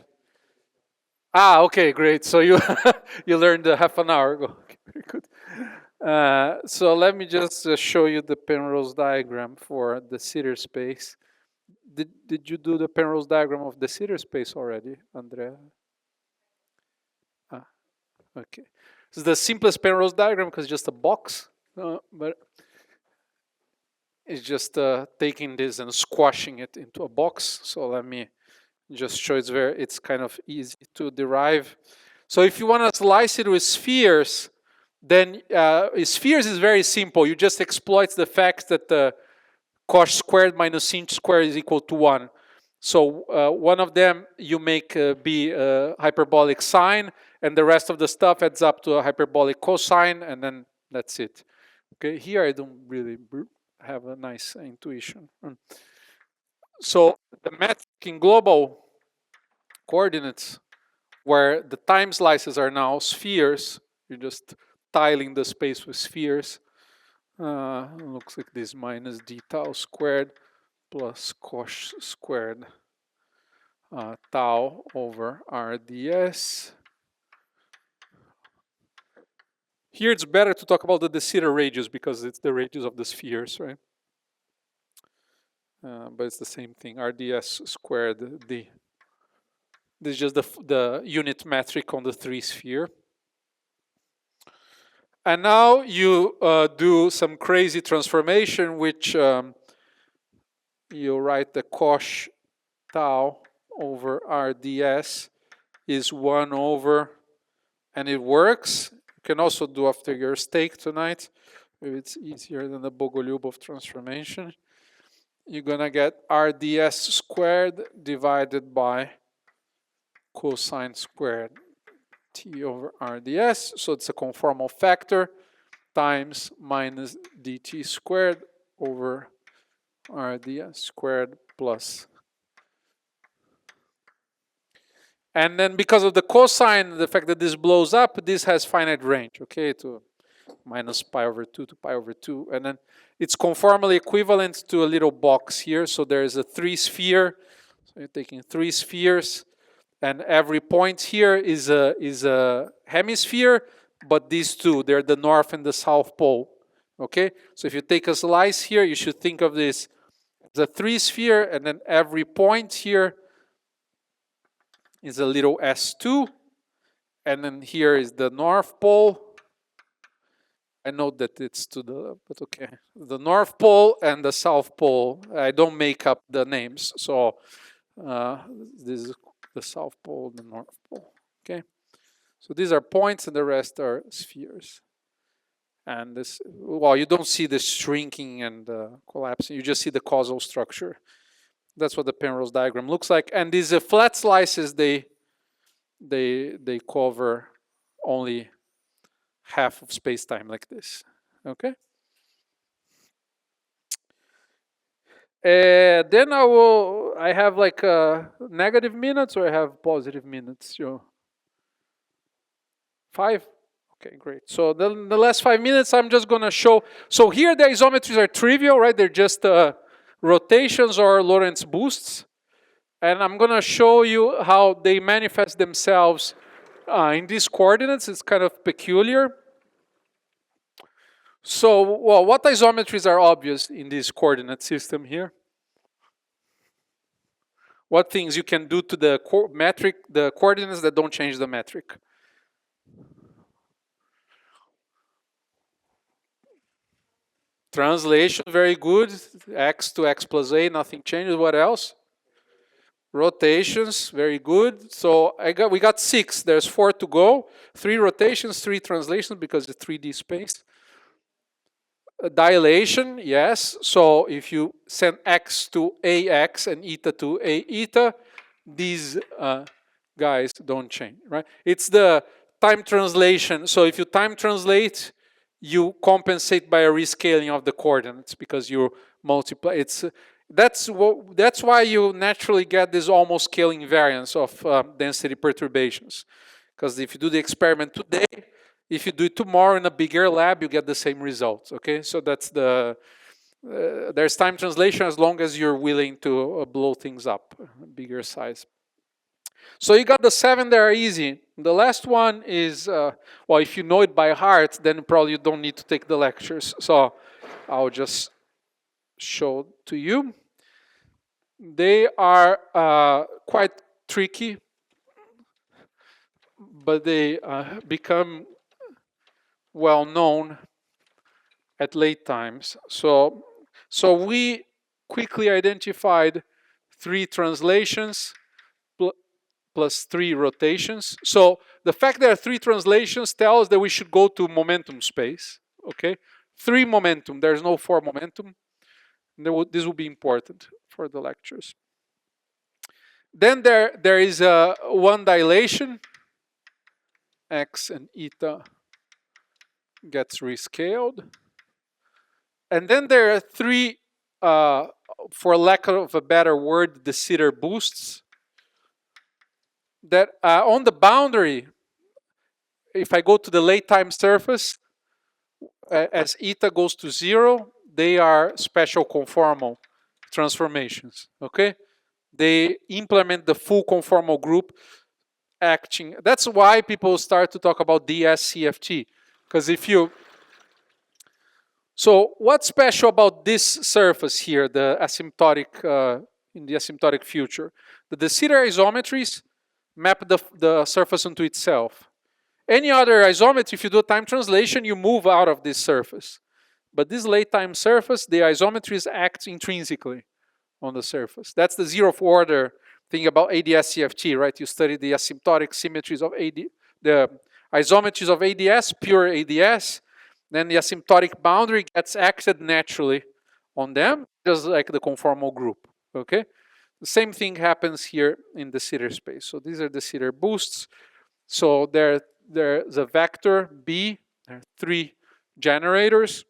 Ah, okay, great. So you you learned half an hour ago. Okay, very good. So let me just show you the Penrose diagram for the Sitter space. Did you do the Penrose diagram of the Sitter space already, Andrea? Ah, okay. It's the simplest Penrose diagram because it's just a box, but it's just taking this and squashing it into a box. So let me just show it's kind of easy to derive. So if you want to slice it with spheres, then spheres is very simple. You just exploit the fact that the cos squared minus sinh squared is equal to 1. So one of them you make be a hyperbolic sine, and the rest of the stuff adds up to a hyperbolic cosine, and then that's it. Okay, here I don't really have a nice intuition. So the metric in global coordinates, where the time slices are now spheres, you're just tiling the space with spheres. Looks like this minus d tau squared plus cos squared tau over rds. Here it's better to talk about the de Sitter radius because it's the radius of the spheres, right? But it's the same thing, rds squared d. This is just the unit metric on the 3-sphere. And now you do some crazy transformation, which you write the cos tau over rds is 1 over, and it works. You can also do after your steak tonight. Maybe it's easier than the Bogolyubov transformation. You're gonna get rds squared divided by cosine squared T over RDS. So it's a conformal factor times minus dt squared over RDS squared plus. And then because of the cosine, the fact that this blows up, this has finite range, okay, to minus pi over 2 to pi over 2. And then it's conformally equivalent to a little box here. So there's a 3-sphere. So you're taking 3 spheres. And every point here is a hemisphere. But these two, they're the north and the south pole. Okay? So if you take a slice here, you should think of this as a 3-sphere. And then every point here is a little S2. And then here is the north pole. I know that it's to the, but okay. The North Pole and the South Pole. I don't make up the names. So this is the South Pole, the North Pole. Okay. So these are points and the rest are spheres. And this, well, you don't see the shrinking and collapsing. You just see the causal structure. That's what the Penrose diagram looks like. And these flat slices, they cover only half of space-time like this, okay? Then I have like negative minutes or I have positive minutes? 5? Okay, great. So the last 5 minutes, I'm just gonna show. So here the isometries are trivial, right? They're just rotations or Lorentz boosts. And I'm gonna show you how they manifest themselves in these coordinates. It's kind of peculiar. So, well, what isometries are obvious in this coordinate system here? What things you can do to the metric, the coordinates that don't change the metric? Translation, very good. X to x plus a, nothing changes. What else? Rotations, very good. So we got 6. There's 4 to go. 3 rotations, 3 translations because it's 3D space. Dilation, yes. So if you send x to ax and eta to a eta, these guys don't change, right? It's the time translation. So if you time translate, you compensate by a rescaling of the coordinates because you multiply. That's why you naturally get this almost scaling variance of density perturbations. Because if you do the experiment today, if you do it tomorrow in a bigger lab, you get the same results, okay? So that's there's time translation as long as you're willing to blow things up, bigger size. So you got the 7 that are easy. The last one is, well, if you know it by heart, then probably you don't need to take the lectures. So I'll just show to you. They are quite tricky, but they become well known at late times. So we quickly identified 3 translations plus 3 rotations. So the fact there are 3 translations tells that we should go to momentum space. Okay, 3 momentum. There's no 4 momentum. This will be important for the lectures. Then there is 1 dilation. X and eta gets rescaled. And then there are 3, for lack of a better word, de Sitter boosts. That on the boundary, if I go to the late time surface, as eta goes to 0, they are special conformal transformations, okay? They implement the full conformal group acting. That's why people start to talk about DSCFT. Because if you... So what's special about this surface here, the asymptotic, in the asymptotic future? The de Sitter isometries map the surface onto itself. Any other isometry, if you do a time translation, you move out of this surface. But this late time surface, the isometries act intrinsically on the surface. That's the 0th order thing about ADS-CFT, right? You study the asymptotic symmetries of the isometries of ADS, pure ADS. Then the asymptotic boundary gets acted naturally on them, just like the conformal group, okay? The same thing happens here in the Sitter space. So these are the Sitter boosts. So there's a vector B, there are 3 generators.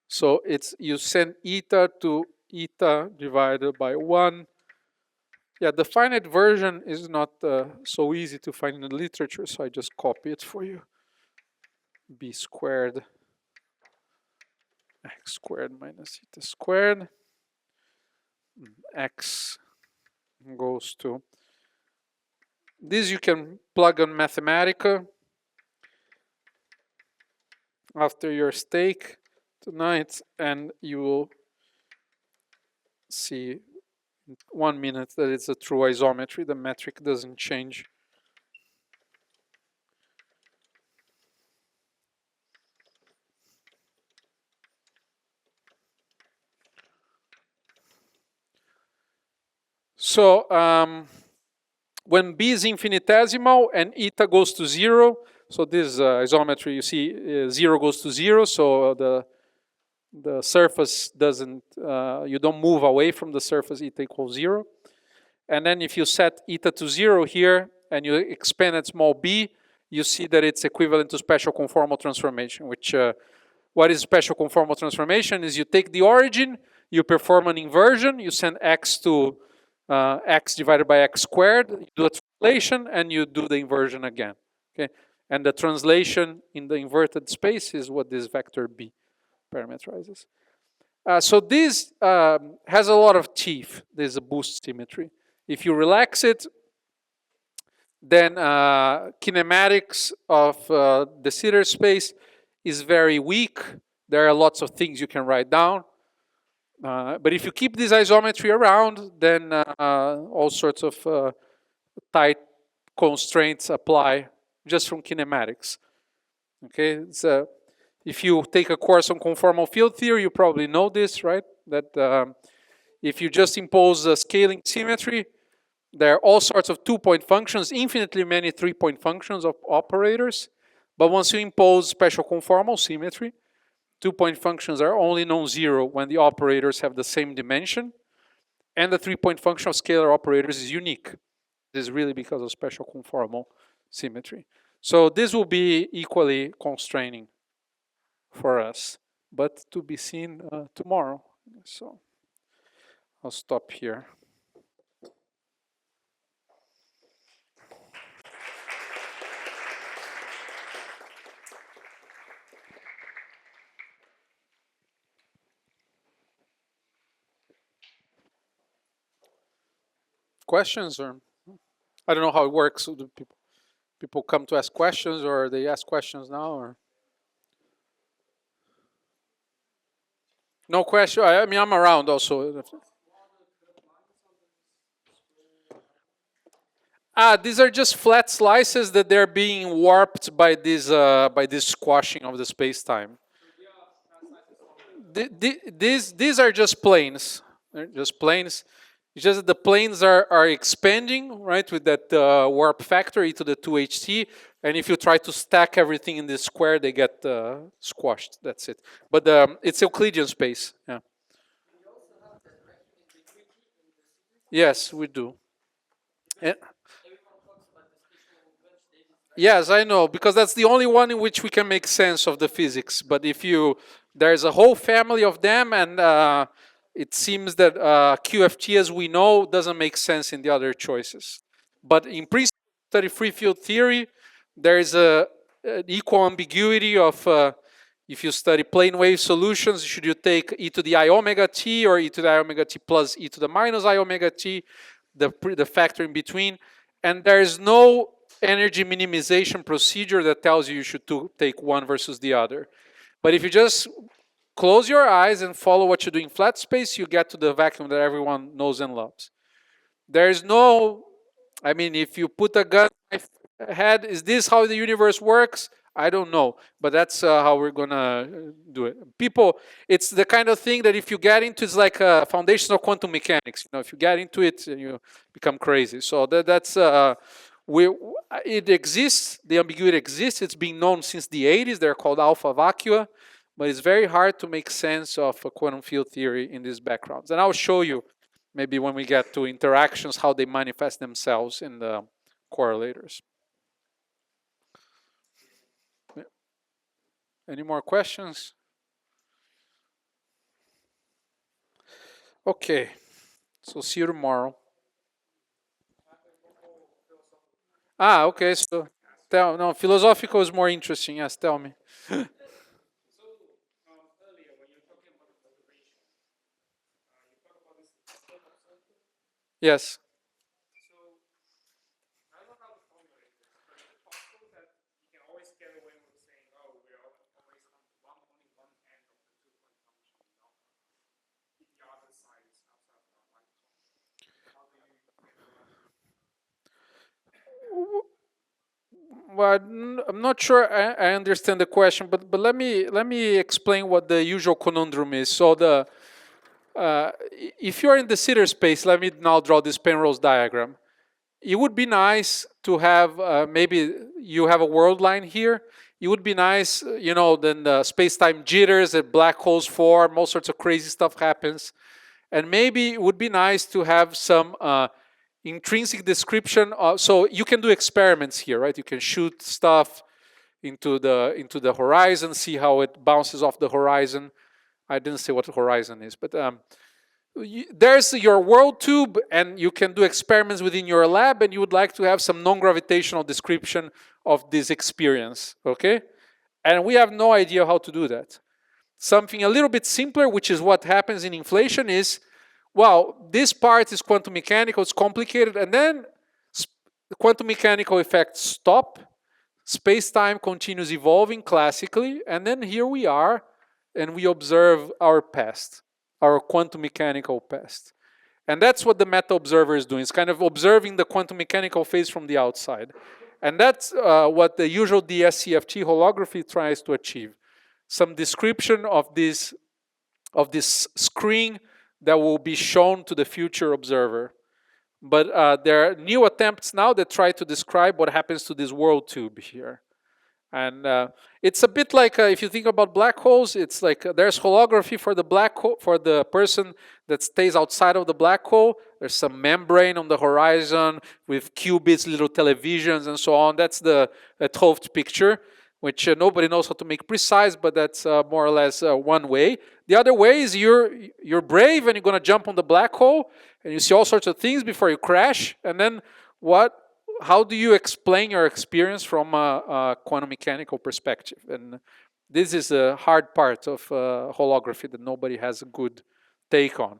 So it's you send eta to eta divided by 1. Yeah, the finite version is not so easy to find in the literature, so I just copy it for you. B squared x squared minus eta squared. X goes to, this you can plug on Mathematica after your steak tonight, and you will see in 1 minute that it's a true isometry. The metric doesn't change. So when B is infinitesimal and eta goes to 0, so this isometry, you see 0 goes to 0, so the surface doesn't, you don't move away from the surface, eta equals 0. And then if you set eta to 0 here and you expand at small b, you see that it's equivalent to special conformal transformation, which what is special conformal transformation is you take the origin, you perform an inversion, you send x to x divided by x squared, you do a translation, and you do the inversion again. Okay, and the translation in the inverted space is what this vector b parameterizes. So this has a lot of teeth. There's a boost symmetry. If you relax it, then kinematics of the de Sitter space is very weak. There are lots of things you can write down. But if you keep this isometry around, then all sorts of tight constraints apply just from kinematics. Okay, so if you take a course on conformal field theory, you probably know this, right? That if you just impose a scaling symmetry, there are all sorts of 2-point functions, infinitely many 3-point functions of operators. But once you impose special conformal symmetry, 2-point functions are only non-zero when the operators have the same dimension, and the 3-point function of scalar operators is unique. This is really because of special conformal symmetry. So this will be equally constraining for us, but to be seen tomorrow. So I'll stop here. Questions, or I don't know how it works. So do people come to ask questions, or they ask questions now, or no question? I mean, I'm around also. These are just flat slices that they're being warped by this squashing of the space-time. These are just planes. They're just planes. It's just that the planes are expanding, right, with that warp factor e to the 2ht. And if you try to stack everything in this square, they get squashed. That's it. But it's Euclidean space. Yeah. Yes, we do. Yeah. Yes, I know, because that's the only one in which we can make sense of the physics. But if there's a whole family of them, and it seems that QFT, as we know, doesn't make sense in the other choices. But in principle, study free field theory, there is an equal ambiguity of if you study plane wave solutions, should you take e to the I omega t or e to the I omega t plus e to the minus I omega t, the factor in between. And there is no energy minimization procedure that tells you should take one versus the other. But if you just close your eyes and follow what you do in flat space, you get to the vacuum that everyone knows and loves. There's no, I mean, if you put a gun in my head, is this how the universe works? I don't know, but that's how we're gonna do it. People, it's the kind of thing that if you get into, it's like foundations of quantum mechanics. You know, if you get into it, you become crazy. So that's it exists. The ambiguity exists. It's been known since the 80s. They're called alpha vacua, but it's very hard to make sense of a quantum field theory in these backgrounds. And I'll show you maybe when we get to interactions how they manifest themselves in the correlators. Any more questions? Okay, so see you tomorrow. Okay, so no, philosophical is more interesting. Yes, tell me. Yes. Well, I'm not sure I understand the question, but let me explain what the usual conundrum is. So if you're in the sitter space, let me now draw this Penrose diagram. It would be nice to have maybe you have a world line here. It would be nice, then the space-time jitters, and black holes form, all sorts of crazy stuff happens, and maybe it would be nice to have some intrinsic description. So you can do experiments here, right? You can shoot stuff into the horizon, see how it bounces off the horizon. I didn't say what the horizon is, but there's your world tube, and you can do experiments within your lab, and you would like to have some non-gravitational description of this experience, okay? And we have no idea how to do that. Something a little bit simpler, which is what happens in inflation, is, well, this part is quantum mechanical, it's complicated, and then the quantum mechanical effects stop, space-time continues evolving classically, and then here we are, and we observe our past, our quantum mechanical past. And that's what the meta observer is doing. It's kind of observing the quantum mechanical phase from the outside. And that's what the usual DSCFT holography tries to achieve. Some description of this screen that will be shown to the future observer. But there are new attempts now that try to describe what happens to this world tube here. And it's a bit like if you think about black holes, it's like there's holography for the black hole, for the person that stays outside of the black hole. There's some membrane on the horizon with qubits, little televisions, and so on. That's the 12th picture, which nobody knows how to make precise, but that's more or less one way. The other way is you're brave and you're going to jump on the black hole and you see all sorts of things before you crash. And then how do you explain your experience from a quantum mechanical perspective? And this is a hard part of holography that nobody has a good take on.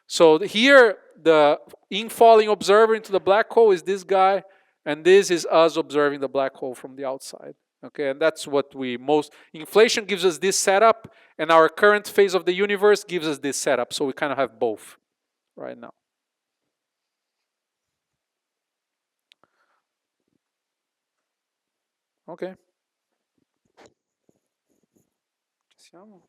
So here, the infalling observer into the black hole is this guy, and this is us observing the black hole from the outside. Okay, and that's what inflation gives us this setup, and our current phase of the universe gives us this setup. So we kind of have both right now. Okay. Ci siamo?